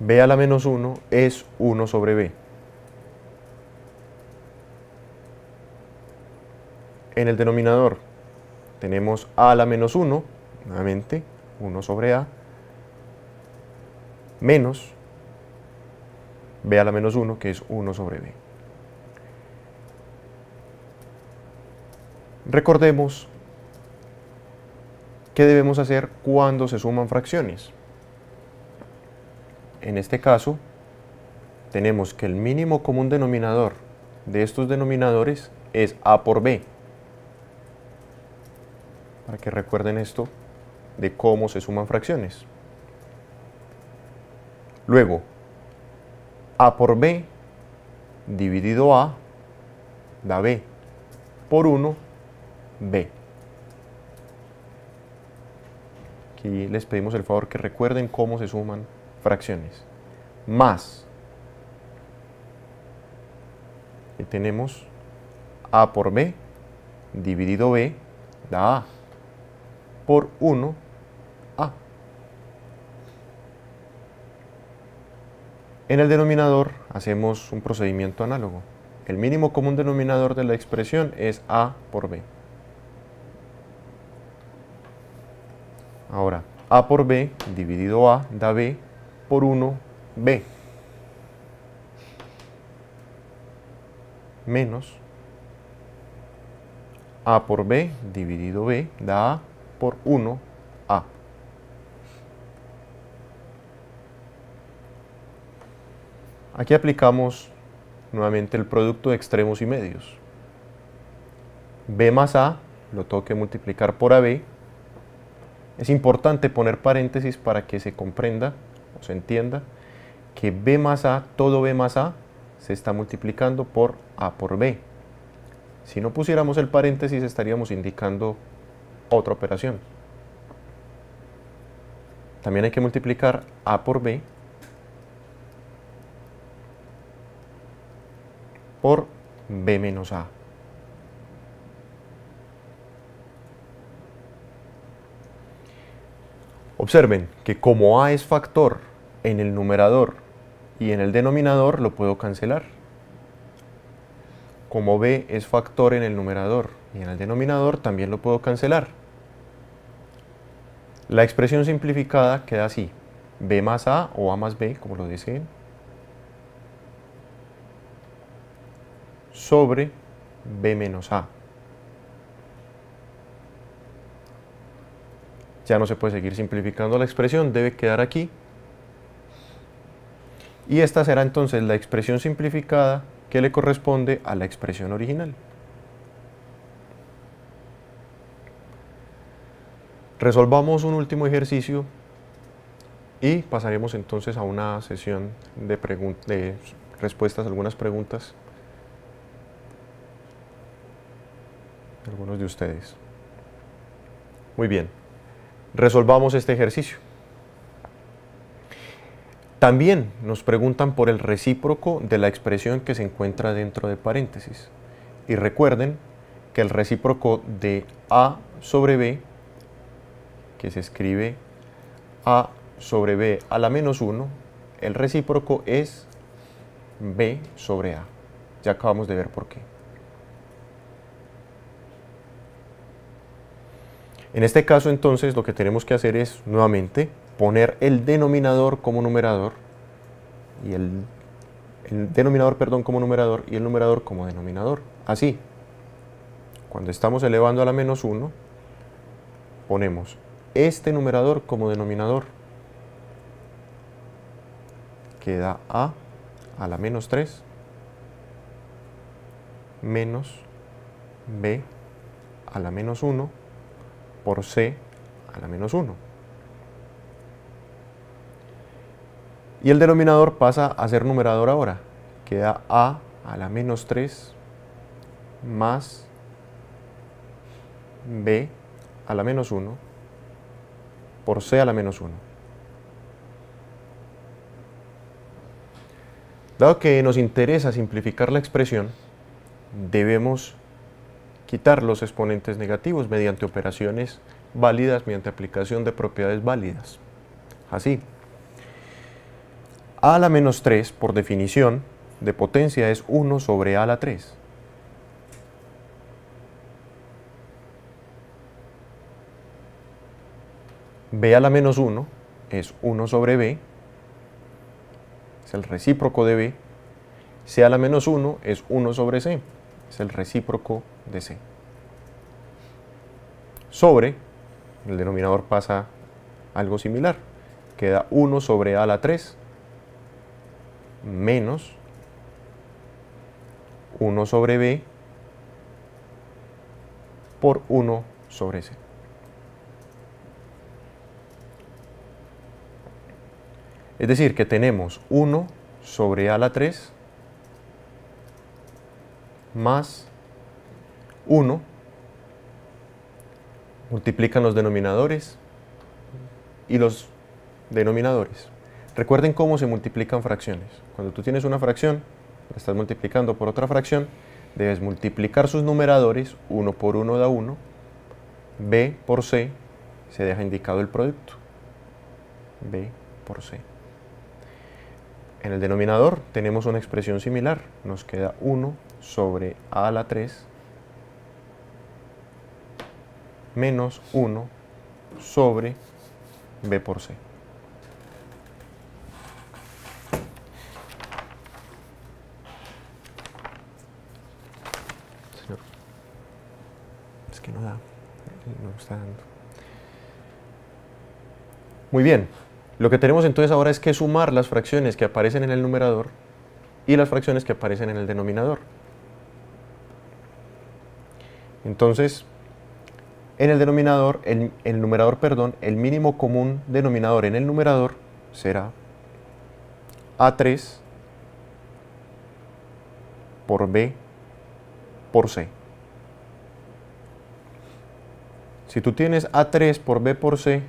B a la menos 1 es 1 sobre B. En el denominador tenemos A a la menos 1, nuevamente 1 sobre A, menos B a la menos 1, que es 1 sobre B. Recordemos qué debemos hacer cuando se suman fracciones. En este caso, tenemos que el mínimo común denominador de estos denominadores es A por B. Para que recuerden esto de cómo se suman fracciones. Luego, A por B dividido A da B. Por 1, B. Aquí les pedimos el favor que recuerden cómo se suman fracciones. Más. Y tenemos A por B dividido B da A. Por 1, A. En el denominador hacemos un procedimiento análogo. El mínimo común denominador de la expresión es A por B. Ahora, A por B dividido A da B por 1, B. Menos A por B dividido B da A por 1, A. Aquí aplicamos nuevamente el producto de extremos y medios. B más A lo tengo que multiplicar por AB. Es importante poner paréntesis para que se comprenda o se entienda que B más A, todo B más A, se está multiplicando por A por B. Si no pusiéramos el paréntesis estaríamos indicando otra operación. También hay que multiplicar A por B por B menos A. Observen que como A es factor en el numerador y en el denominador, lo puedo cancelar. Como B es factor en el numerador y en el denominador, también lo puedo cancelar. La expresión simplificada queda así: B más A o A más B, como lo deseen, sobre B menos A. Ya no se puede seguir simplificando la expresión, debe quedar aquí. Y esta será entonces la expresión simplificada que le corresponde a la expresión original. Resolvamos un último ejercicio y pasaremos entonces a una sesión de respuestas a algunas preguntas de algunos de ustedes. Muy bien, resolvamos este ejercicio. También nos preguntan por el recíproco de la expresión que se encuentra dentro de paréntesis. Y recuerden que el recíproco de A sobre B, que se escribe A sobre B a la menos 1, el recíproco es B sobre A. Ya acabamos de ver por qué. En este caso entonces lo que tenemos que hacer es nuevamente poner el denominador como numerador y el denominador, perdón, como numerador y el numerador como denominador. Así, Cuando estamos elevando a la menos 1, ponemos este numerador como denominador. Queda a la menos 3 menos b a la menos 1 por c a la menos 1. Y el denominador pasa a ser numerador ahora. Queda a la menos 3 más b a la menos 1 por c a la menos 1. Dado que nos interesa simplificar la expresión, debemos quitar los exponentes negativos mediante operaciones válidas, mediante aplicación de propiedades válidas. Así, a la menos 3, por definición, de potencia es 1 sobre a a la 3. B a la menos 1 es 1 sobre B, es el recíproco de B. C a la menos 1 es 1 sobre C, es el recíproco de C. Sobre, el denominador pasa algo similar. Queda 1 sobre a la 3 menos 1 sobre B por 1 sobre C. Es decir, que tenemos 1 sobre a la 3 más 1, multiplican los denominadores y los denominadores. Recuerden cómo se multiplican fracciones. Cuando tú tienes una fracción, la estás multiplicando por otra fracción, debes multiplicar sus numeradores, 1 por 1 da 1, b por c, se deja indicado el producto, b por c. En el denominador tenemos una expresión similar, nos queda 1 sobre a a la 3 menos 1 sobre b por c. Señor, es que no da, no está dando. Muy bien. Lo que tenemos entonces ahora es que sumar las fracciones que aparecen en el numerador y las fracciones que aparecen en el denominador. Entonces, en el denominador, el numerador, perdón, el mínimo común denominador en el numerador será A3 por B por C. Si tú tienes A3 por B por C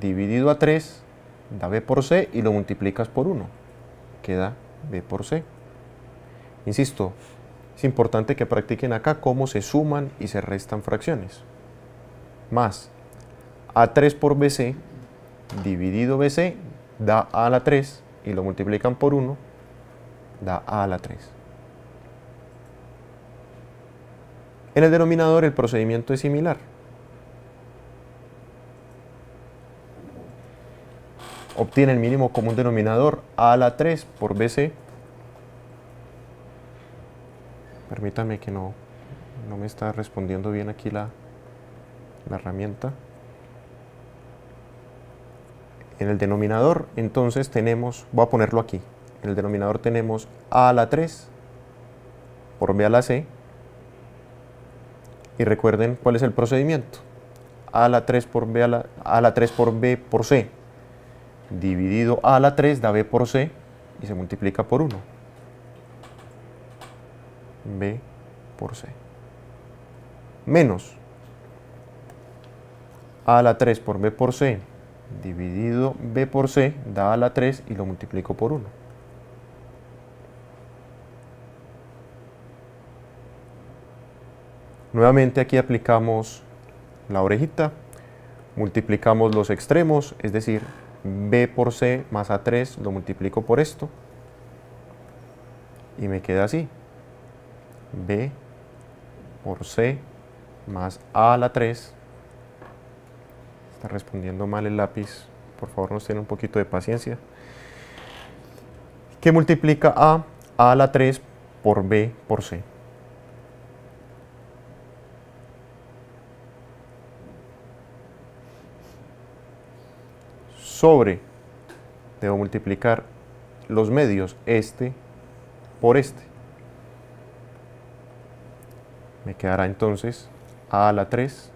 dividido a 3, da B por C y lo multiplicas por 1. Queda B por C. Insisto, es importante que practiquen acá cómo se suman y se restan fracciones. Más A3 por BC dividido BC da A a la 3 y lo multiplican por 1, da A a la 3. En el denominador el procedimiento es similar. Obtiene el mínimo común denominador a a la 3 por BC. Permítanme que no me está respondiendo bien aquí la herramienta. En el denominador entonces tenemos, voy a ponerlo aquí, en el denominador tenemos a a la 3 por B a la C. Y recuerden cuál es el procedimiento. A a la 3 por B a la 3 por B por C dividido a la 3 da B por C y se multiplica por 1. B por C. Menos a la 3 por B por C dividido B por C da a la 3 y lo multiplico por 1. Nuevamente aquí aplicamos la orejita, multiplicamos los extremos, es decir, B por C más A3 lo multiplico por esto y me queda así. B por C más A a la 3. Está respondiendo mal el lápiz, por favor nos tiene un poquito de paciencia. Que multiplica A a la 3 por B por C. sobre, debo multiplicar los medios, este por este. Me quedará entonces a la 3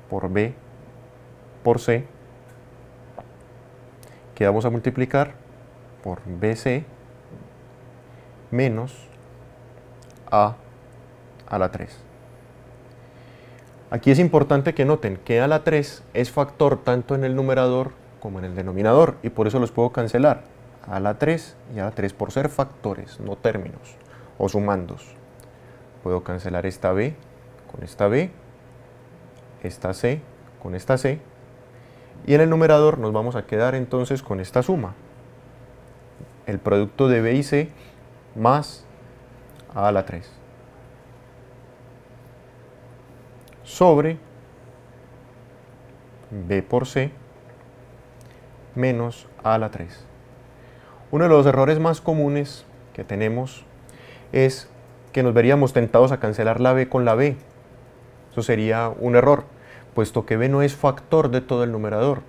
por b por c, que vamos a multiplicar por bc menos a la 3. Aquí es importante que noten que a la 3 es factor tanto en el numerador como en el denominador, y por eso los puedo cancelar, a la 3 y a la 3, por ser factores, no términos o sumandos. Puedo cancelar esta b con esta b, esta c con esta c, y en el numerador nos vamos a quedar entonces con esta suma, el producto de b y c más a la 3 sobre b por c menos a la 3. Uno de los errores más comunes que tenemos es que nos veríamos tentados a cancelar la b con la b. Eso sería un error, puesto que b no es factor de todo el numerador,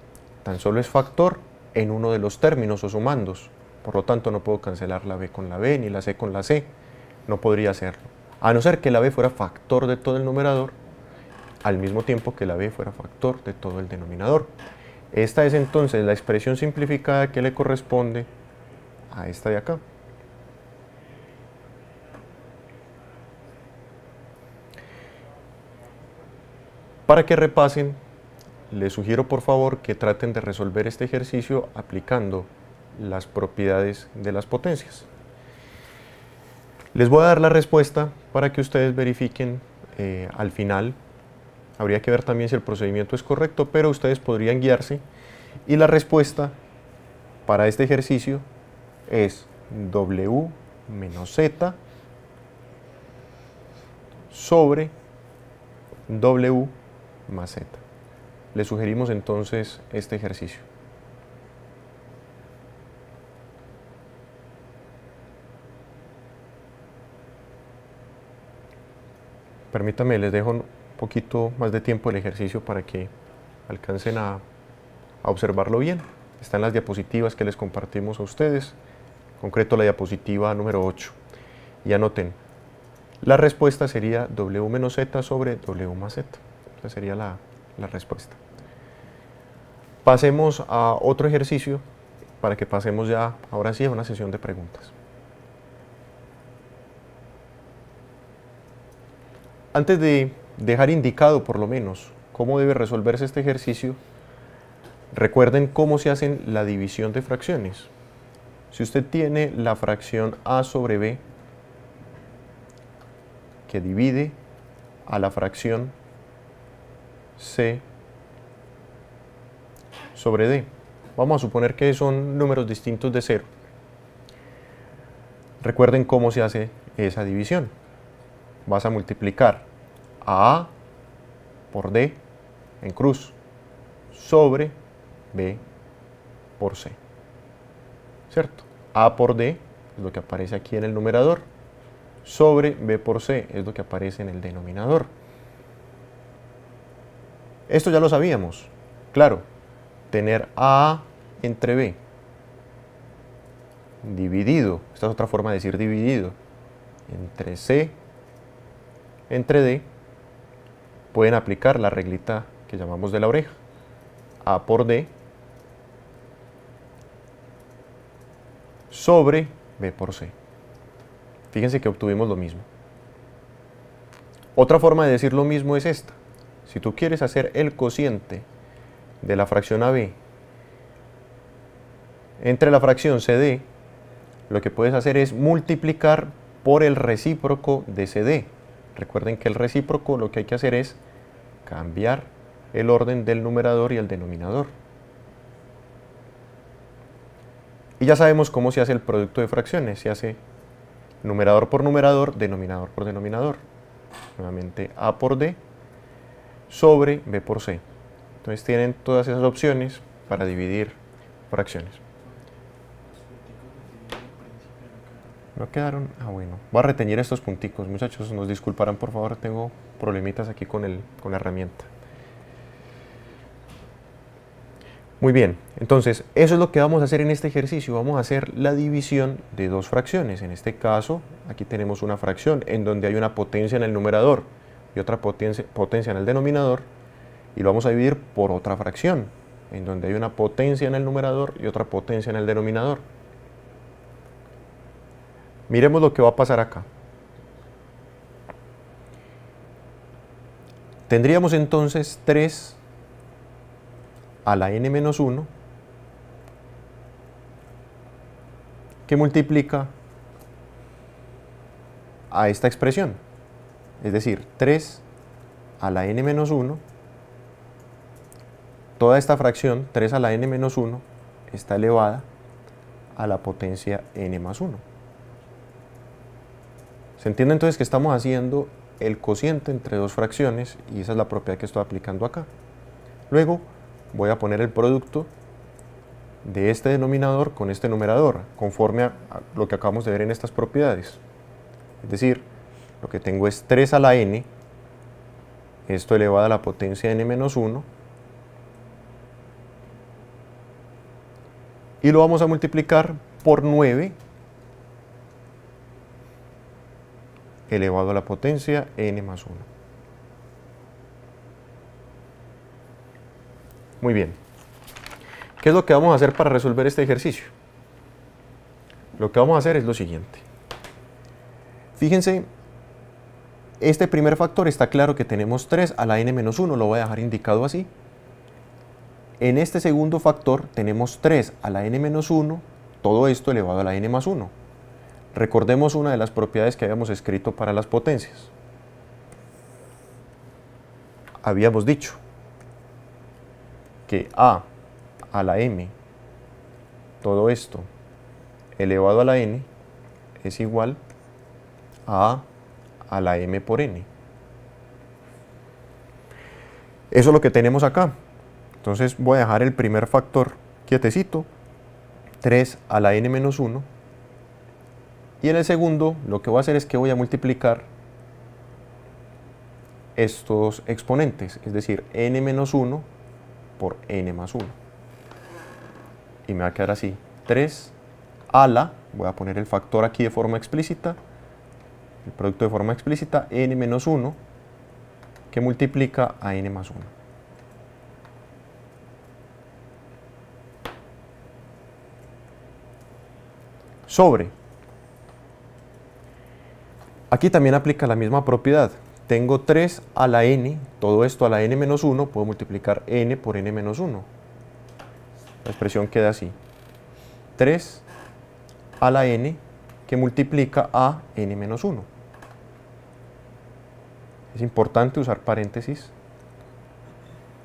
tan solo es factor en uno de los términos o sumandos. Por lo tanto, no puedo cancelar la b con la b ni la c con la c. No podría hacerlo, a no ser que la b fuera factor de todo el numerador, al mismo tiempo que la b fuera factor de todo el denominador. Esta es entonces la expresión simplificada que le corresponde a esta de acá. Para que repasen, les sugiero por favor que traten de resolver este ejercicio aplicando las propiedades de las potencias. Les voy a dar la respuesta para que ustedes verifiquen al final. Habría que ver también si el procedimiento es correcto, pero ustedes podrían guiarse. Y la respuesta para este ejercicio es W menos Z sobre W más Z. Le sugerimos entonces este ejercicio. Permítanme, les dejo un poquito más de tiempo el ejercicio para que alcancen a observarlo bien. Están las diapositivas que les compartimos a ustedes, en concreto la diapositiva número 8. Y anoten, la respuesta sería W menos Z sobre W más Z. Esa sería la respuesta. Pasemos a otro ejercicio para que pasemos ya, ahora sí, a una sesión de preguntas. Antes de dejar indicado por lo menos cómo debe resolverse este ejercicio, recuerden cómo se hace la división de fracciones. Si usted tiene la fracción a sobre b que divide a la fracción c sobre d, vamos a suponer que son números distintos de 0. Recuerden cómo se hace esa división. Vas a multiplicar a por d en cruz sobre b por c, ¿cierto? A por d es lo que aparece aquí en el numerador, sobre b por c es lo que aparece en el denominador. Esto ya lo sabíamos, claro, tener a entre b dividido, esta es otra forma de decir dividido, entre c entre d, pueden aplicar la reglita que llamamos de la oreja. A por d sobre b por c. Fíjense que obtuvimos lo mismo. Otra forma de decir lo mismo es esta. Si tú quieres hacer el cociente de la fracción AB entre la fracción CD, lo que puedes hacer es multiplicar por el recíproco de CD. Recuerden que el recíproco lo que hay que hacer es cambiar el orden del numerador y el denominador. Y ya sabemos cómo se hace el producto de fracciones. Se hace numerador por numerador, denominador por denominador. Nuevamente A por D sobre B por C. Entonces tienen todas esas opciones para dividir fracciones. ¿No quedaron? Ah, bueno. Voy a retener estos punticos, muchachos. Nos disculparán, por favor. Tengo problemitas aquí con la herramienta. Muy bien, entonces eso es lo que vamos a hacer en este ejercicio. Vamos a hacer la división de dos fracciones. En este caso, aquí tenemos una fracción en donde hay una potencia en el numerador y otra potencia en el denominador, y lo vamos a dividir por otra fracción en donde hay una potencia en el numerador y otra potencia en el denominador. Miremos lo que va a pasar acá. Tendríamos entonces 3 a la n menos 1 que multiplica a esta expresión, es decir, 3 a la n menos 1, toda esta fracción, 3 a la n menos 1, está elevada a la potencia n más 1. ¿Se entiende entonces que estamos haciendo el cociente entre dos fracciones y esa es la propiedad que estoy aplicando acá? Luego voy a poner el producto de este denominador con este numerador, conforme a lo que acabamos de ver en estas propiedades. Es decir, lo que tengo es 3 a la n, esto elevado a la potencia n menos 1, y lo vamos a multiplicar por 9 elevado a la potencia n más 1. Muy bien. ¿Qué es lo que vamos a hacer para resolver este ejercicio? Lo que vamos a hacer es lo siguiente. Fíjense, este primer factor está claro que tenemos 3 a la n menos 1, lo voy a dejar indicado así. En este segundo factor tenemos 3 a la n menos 1, todo esto elevado a la n más 1. Recordemos una de las propiedades que habíamos escrito para las potencias. Habíamos dicho que a la m, todo esto elevado a la n, es igual a la m por n. Eso es lo que tenemos acá. Entonces voy a dejar el primer factor quietecito, 3 a la n menos 1, y en el segundo lo que voy a hacer es que voy a multiplicar estos exponentes, es decir, n menos 1 por n más 1. Y me va a quedar así, 3 a la, voy a poner el factor aquí de forma explícita, el producto de forma explícita, n menos 1, que multiplica a n más 1. Sobre. Aquí también aplica la misma propiedad. Tengo 3 a la n, todo esto a la n menos 1, puedo multiplicar n por n menos 1. La expresión queda así. 3 a la n que multiplica a n menos 1. Es importante usar paréntesis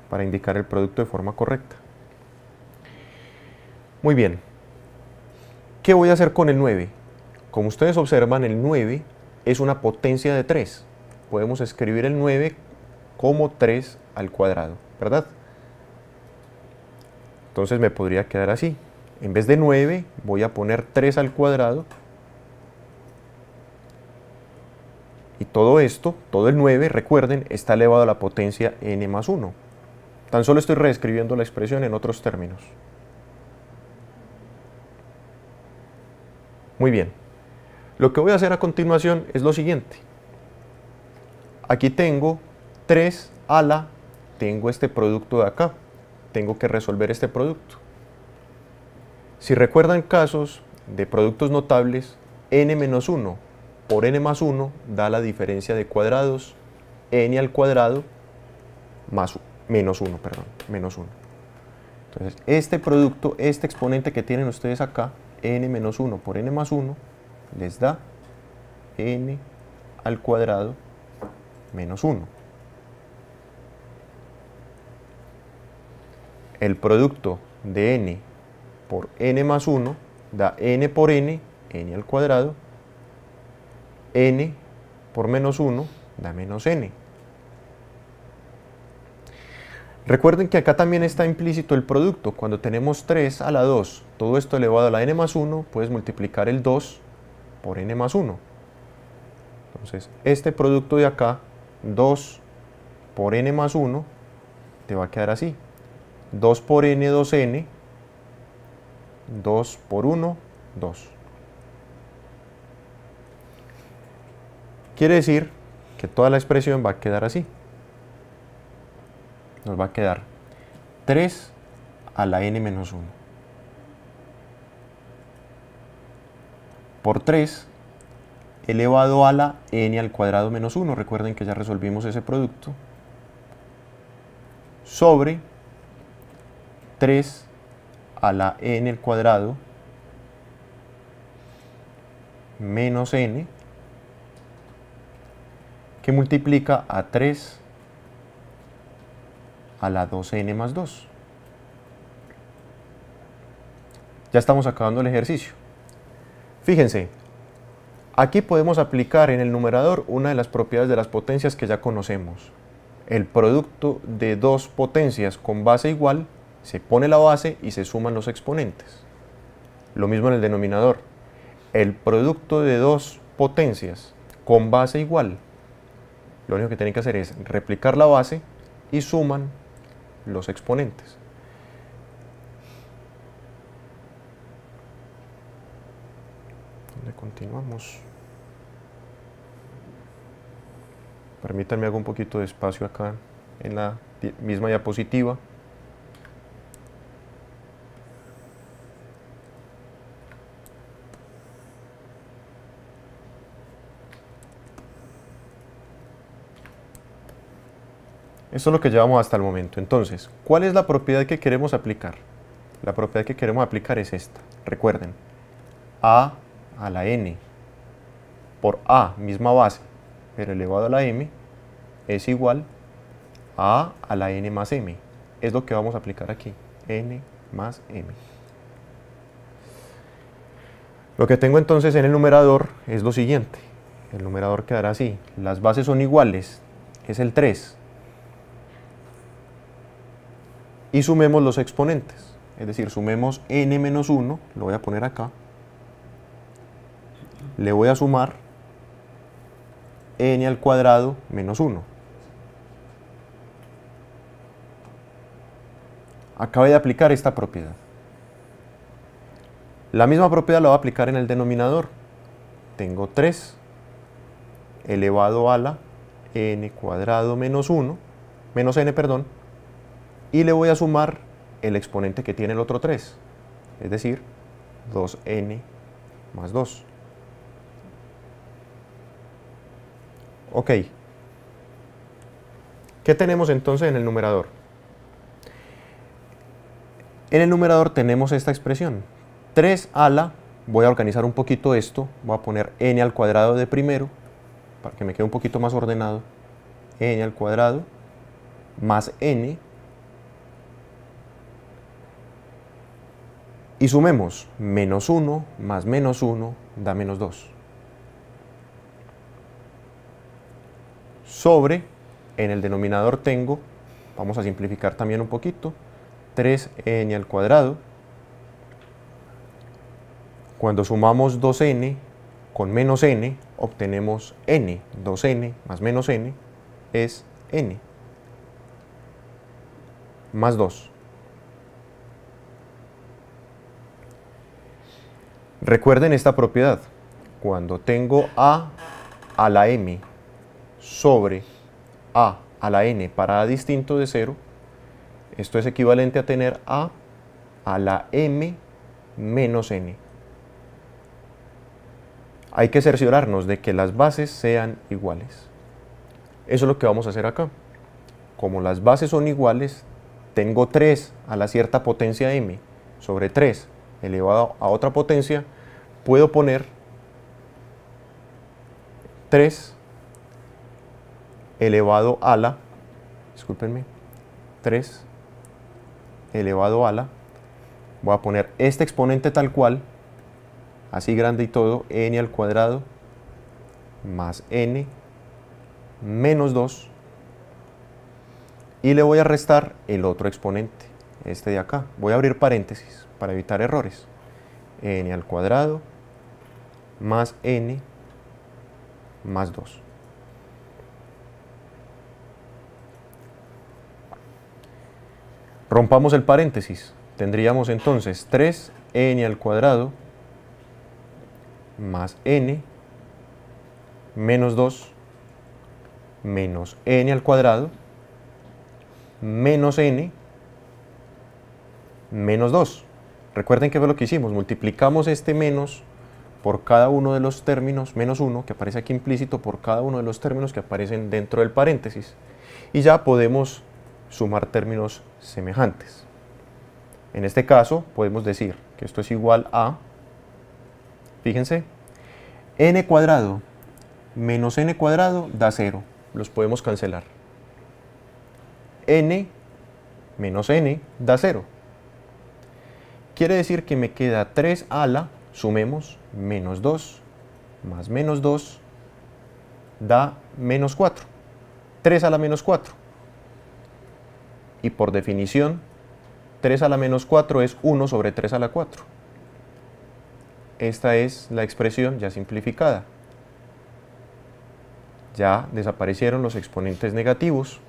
para indicar el producto de forma correcta. Muy bien. ¿Qué voy a hacer con el 9? Como ustedes observan, el 9 es una potencia de 3. Podemos escribir el 9 como 3 al cuadrado, ¿verdad? Entonces me podría quedar así. En vez de 9 voy a poner 3 al cuadrado. Y todo esto, todo el 9, recuerden, está elevado a la potencia n más 1. Tan solo estoy reescribiendo la expresión en otros términos. Muy bien. Lo que voy a hacer a continuación es lo siguiente. Aquí tengo 3 a la, tengo este producto de acá. Tengo que resolver este producto. Si recuerdan casos de productos notables, n menos 1 por n más 1 da la diferencia de cuadrados, n al cuadrado más menos 1, perdón, menos 1. Entonces, este producto, este exponente que tienen ustedes acá, n menos 1 por n más 1, les da n al cuadrado menos 1. El producto de n por n más 1 da n por n, n al cuadrado, n por menos 1 da menos n. Recuerden que acá también está implícito el producto. Cuando tenemos 3 a la 2, todo esto elevado a la n más 1, puedes multiplicar el 2 por n más 1. Entonces, este producto de acá, 2 por n más 1, te va a quedar así. 2 por n, 2n, 2 por 1, 2. Quiere decir que toda la expresión va a quedar así. Nos va a quedar 3 a la n menos 1 por 3 elevado a la n al cuadrado menos 1. Recuerden que ya resolvimos ese producto. Sobre 3 a la n al cuadrado menos n, que multiplica a 3 a la 2n más 2. Ya estamos acabando el ejercicio. Fíjense, aquí podemos aplicar en el numerador una de las propiedades de las potencias que ya conocemos. El producto de dos potencias con base igual, se pone la base y se suman los exponentes. Lo mismo en el denominador. El producto de dos potencias con base igual, lo único que tienen que hacer es replicar la base y suman los exponentes. Continuamos. Permítanme hago un poquito de espacio acá en la misma diapositiva. Esto es lo que llevamos hasta el momento. Entonces, ¿cuál es la propiedad que queremos aplicar? La propiedad que queremos aplicar es esta. Recuerden, a la n por a, misma base, pero elevado a la m, es igual a la n más m. Es lo que vamos a aplicar aquí, n más m. Lo que tengo entonces en el numerador es lo siguiente. El numerador quedará así. Las bases son iguales, es el 3. Y sumemos los exponentes. Es decir, sumemos n menos 1, lo voy a poner acá. Le voy a sumar n al cuadrado menos 1. Acabé de aplicar esta propiedad. La misma propiedad la voy a aplicar en el denominador. Tengo 3 elevado a la n cuadrado menos 1, menos n, perdón, y le voy a sumar el exponente que tiene el otro 3, es decir, 2n más 2. Ok. ¿Qué tenemos entonces en el numerador? En el numerador tenemos esta expresión. 3 a la, voy a organizar un poquito esto, voy a poner n al cuadrado de primero, para que me quede un poquito más ordenado. N al cuadrado más n. Y sumemos, menos 1 más menos 1 da menos 2. Sobre, en el denominador tengo, vamos a simplificar también un poquito, 3n al cuadrado. Cuando sumamos 2n con menos n, obtenemos n. 2n más menos n es n. Más 2. Recuerden esta propiedad. Cuando tengo a la m sobre a la n para a distinto de 0, esto es equivalente a tener a la m menos n. Hay que cerciorarnos de que las bases sean iguales. Eso es lo que vamos a hacer acá. Como las bases son iguales, tengo 3 a la cierta potencia m sobre 3 elevado a otra potencia, puedo poner 3 elevado a la, discúlpenme, 3 elevado a la, voy a poner este exponente tal cual, así grande y todo, n al cuadrado más n menos 2, y le voy a restar el otro exponente, este de acá. Voy a abrir paréntesis para evitar errores. N al cuadrado más n más 2. Rompamos el paréntesis. Tendríamos entonces 3n al cuadrado más n menos 2 menos n al cuadrado menos n menos 2. Recuerden que fue lo que hicimos, multiplicamos este menos por cada uno de los términos, menos 1 que aparece aquí implícito por cada uno de los términos que aparecen dentro del paréntesis. Y ya podemos sumar términos semejantes. En este caso podemos decir que esto es igual a, fíjense, n cuadrado menos n cuadrado da 0. Los podemos cancelar. N menos n da 0. Quiere decir que me queda 3 a la, sumemos, menos 2 más menos 2 da menos 4. 3 a la menos 4. Y por definición, 3 a la menos 4 es 1 sobre 3 a la 4. Esta es la expresión ya simplificada. Ya desaparecieron los exponentes negativos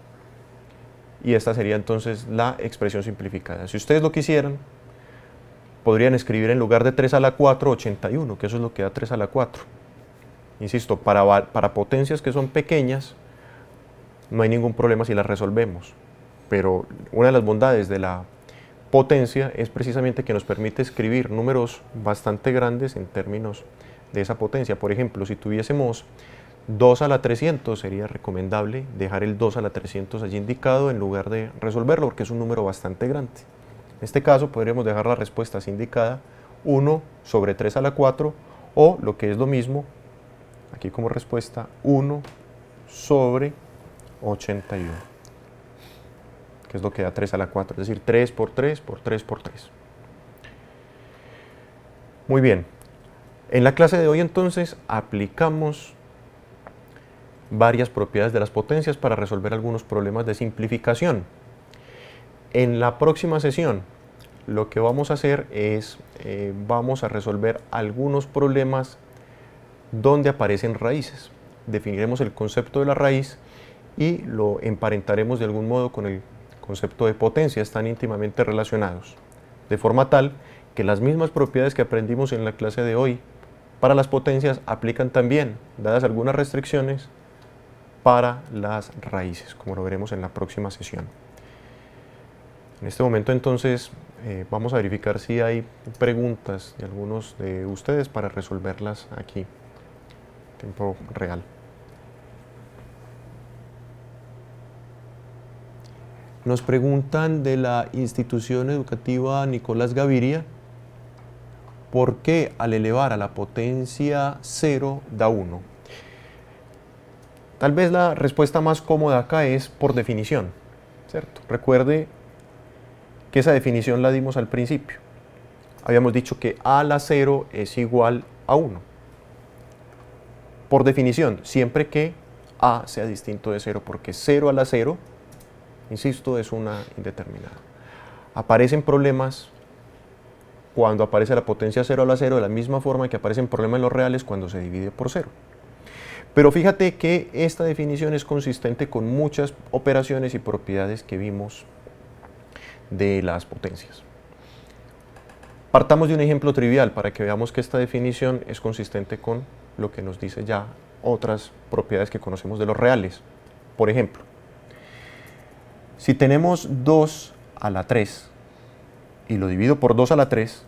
y esta sería entonces la expresión simplificada. Si ustedes lo quisieran, podrían escribir en lugar de 3 a la 4, 81, que eso es lo que da 3 a la 4. Insisto, para potencias que son pequeñas, no hay ningún problema si las resolvemos. Pero una de las bondades de la potencia es precisamente que nos permite escribir números bastante grandes en términos de esa potencia. Por ejemplo, si tuviésemos 2 a la 300, sería recomendable dejar el 2 a la 300 allí indicado en lugar de resolverlo, porque es un número bastante grande. En este caso podríamos dejar la respuesta así indicada, 1 sobre 3 a la 4, o lo que es lo mismo, aquí como respuesta, 1 sobre 81, que es lo que da 3 a la 4, es decir, 3 por 3 por 3 por 3. Muy bien, en la clase de hoy entonces aplicamos varias propiedades de las potencias para resolver algunos problemas de simplificación. En la próxima sesión lo que vamos a hacer es, vamos a resolver algunos problemas donde aparecen raíces. Definiremos el concepto de la raíz y lo emparentaremos de algún modo con el concepto de potencia, están íntimamente relacionados. De forma tal que las mismas propiedades que aprendimos en la clase de hoy para las potencias aplican también, dadas algunas restricciones, para las raíces, como lo veremos en la próxima sesión. En este momento entonces vamos a verificar si hay preguntas de algunos de ustedes para resolverlas aquí en tiempo real. Nos preguntan de la institución educativa Nicolás Gaviria, ¿por qué al elevar a la potencia 0 da 1? Tal vez la respuesta más cómoda acá es por definición, ¿cierto? Recuerde que esa definición la dimos al principio. Habíamos dicho que a a la 0 es igual a 1. Por definición, siempre que a sea distinto de 0, porque 0 a la 0, insisto, es una indeterminada. Aparecen problemas cuando aparece la potencia 0 a la 0 de la misma forma que aparecen problemas en los reales cuando se divide por 0. Pero fíjate que esta definición es consistente con muchas operaciones y propiedades que vimos de las potencias. Partamos de un ejemplo trivial para que veamos que esta definición es consistente con lo que nos dice ya otras propiedades que conocemos de los reales. Por ejemplo, si tenemos 2 a la 3 y lo divido por 2 a la 3,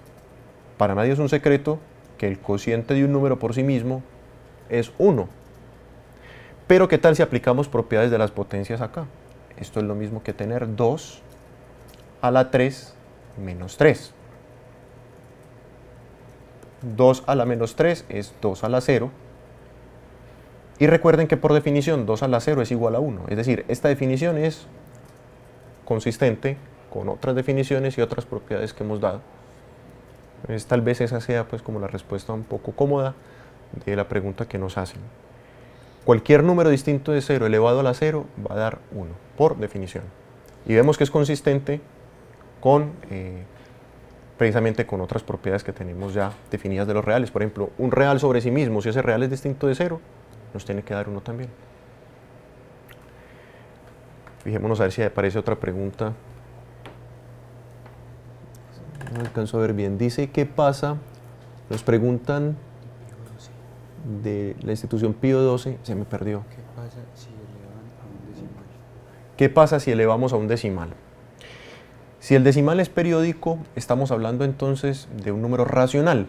para nadie es un secreto que el cociente de un número por sí mismo es 1. Pero ¿qué tal si aplicamos propiedades de las potencias acá? Esto es lo mismo que tener 2 a la 3 menos 3. 2 a la menos 3 es 2 a la 0. Y recuerden que por definición 2 a la 0 es igual a 1. Es decir, esta definición es consistente con otras definiciones y otras propiedades que hemos dado. Entonces, tal vez esa sea pues como la respuesta un poco cómoda de la pregunta que nos hacen. Cualquier número distinto de 0 elevado a la 0 va a dar 1, por definición. Y vemos que es consistente con, precisamente con otras propiedades que tenemos ya definidas de los reales. Por ejemplo, un real sobre sí mismo, si ese real es distinto de 0, nos tiene que dar 1 también. Fijémonos a ver si aparece otra pregunta no alcanzo a ver bien. Dice, ¿qué pasa? Nos preguntan de la institución Pío XII, se me perdió. ¿Qué pasa si elevan a un decimal? ¿Qué pasa si elevamos a un decimal? Si el decimal es periódico, estamos hablando entonces de un número racional.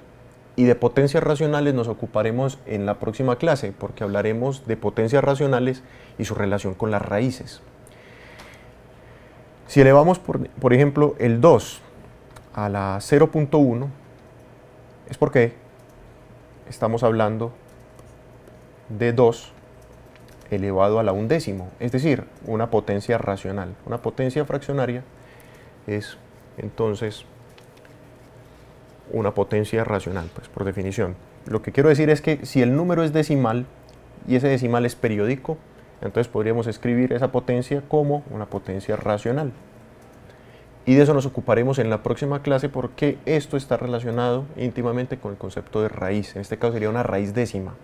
Y de potencias racionales nos ocuparemos en la próxima clase, porque hablaremos de potencias racionales y su relación con las raíces. Si elevamos, por ejemplo, el 2 a la 0.1, es porque estamos hablando de 2 elevado a la undécimo, es decir, una potencia racional. Una potencia fraccionaria es entonces una potencia racional, pues por definición. Lo que quiero decir es que si el número es decimal y ese decimal es periódico, entonces podríamos escribir esa potencia como una potencia racional. Y de eso nos ocuparemos en la próxima clase porque esto está relacionado íntimamente con el concepto de raíz. En este caso sería una raíz décima.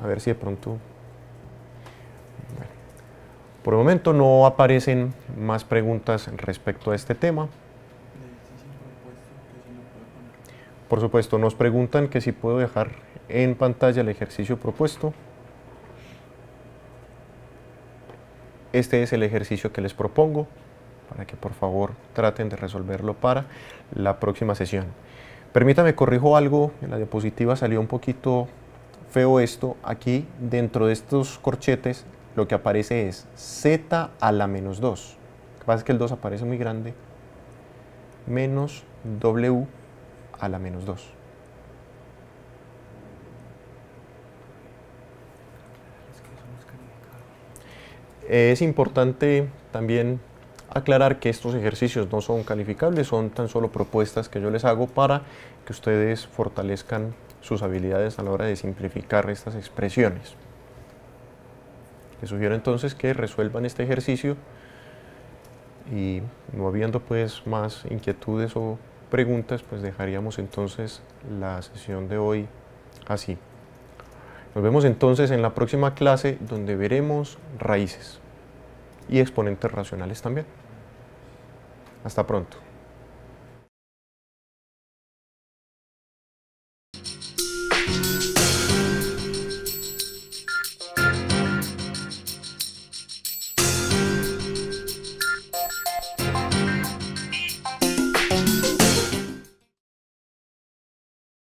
A ver si de pronto... Bueno. Por el momento no aparecen más preguntas respecto a este tema. Por supuesto, nos preguntan que si puedo dejar en pantalla el ejercicio propuesto. Este es el ejercicio que les propongo para que por favor traten de resolverlo para la próxima sesión. Permítame, corrijo algo, en la diapositiva salió un poquito feo esto. Aquí dentro de estos corchetes lo que aparece es z a la menos 2. Lo que pasa es que el 2 aparece muy grande, menos w a la menos 2. Es importante también aclarar que estos ejercicios no son calificables, son tan solo propuestas que yo les hago para que ustedes fortalezcan sus habilidades a la hora de simplificar estas expresiones. Les sugiero entonces que resuelvan este ejercicio y no habiendo pues más inquietudes o preguntas, pues dejaríamos entonces la sesión de hoy así. Nos vemos entonces en la próxima clase donde veremos raíces y exponentes racionales también. Hasta pronto.